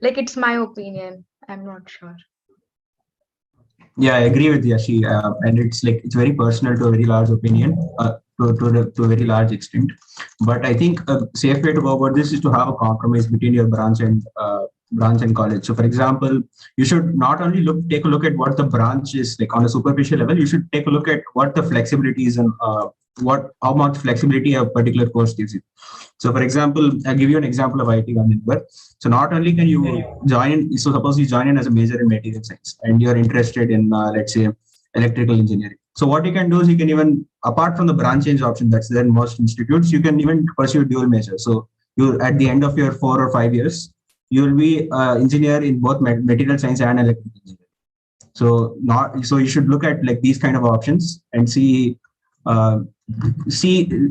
like, it's my opinion. I'm not sure. Yeah, I agree with Yashi, and it's very personal to a very large opinion, to a very large extent. But I think a safe way to go about this is to have a compromise between your branch and branch in college. So for example, you should not only take a look at what the branch is like on a superficial level, you should take a look at what the flexibility is and how much flexibility a particular course gives you. So for example, I'll give you an example of IIT Gandhinagar. So not only can you join, so suppose you join in as a major in material science and you're interested in, let's say, electrical engineering. So what you can do is you can even, apart from the branch change option that's there in most institutes, you can even pursue dual major. So you, at the end of your 4 or 5 years, you will be engineer in both material science and electrical engineering. So you should look at like these kind of options and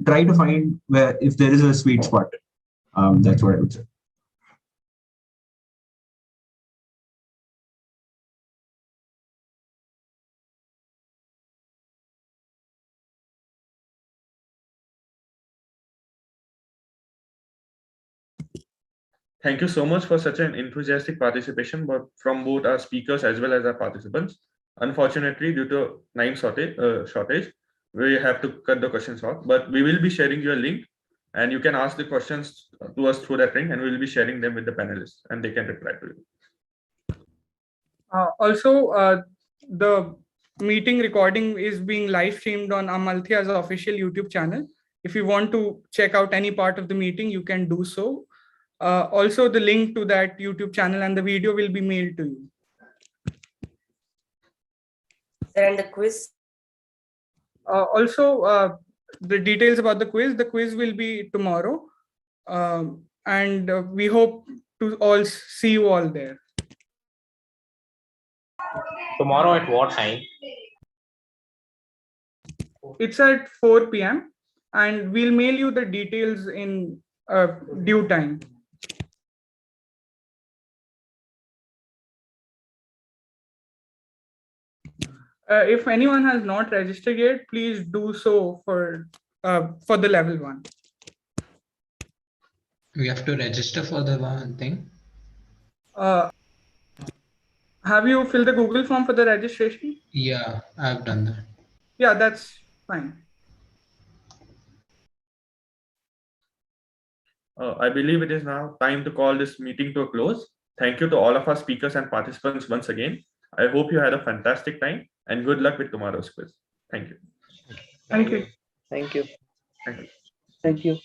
try to find where if there is a sweet spot. That's what I would say. Thank you so much for such an enthusiastic participation from both our speakers as well as our participants. Unfortunately, due to time shortage, we have to cut the questions off, but we will be sharing your link and you can ask the questions to us through that link and we will be sharing them with the panelists and they can reply to you. Also, the meeting recording is being live streamed on Amalthea's official YouTube channel. If you want to check out any part of the meeting, you can do so. Also, the link to that YouTube channel and the video will be mailed to you. And the quiz? Also, the details about the quiz will be tomorrow. And we hope to all see you all there. Tomorrow at what time? It's at 4 p.m. and we'll mail you the details in due time. If anyone has not registered yet, please do so for the level 1. We have to register for the one thing. Have you filled the Google form for the registration? Yeah, I've done that. Yeah, that's fine. I believe it is now time to call this meeting to a close. Thank you to all of our speakers and participants once again. I hope you had a fantastic time and good luck with tomorrow's quiz. Thank you. Thank you. Thank you. Thank you. Thank you.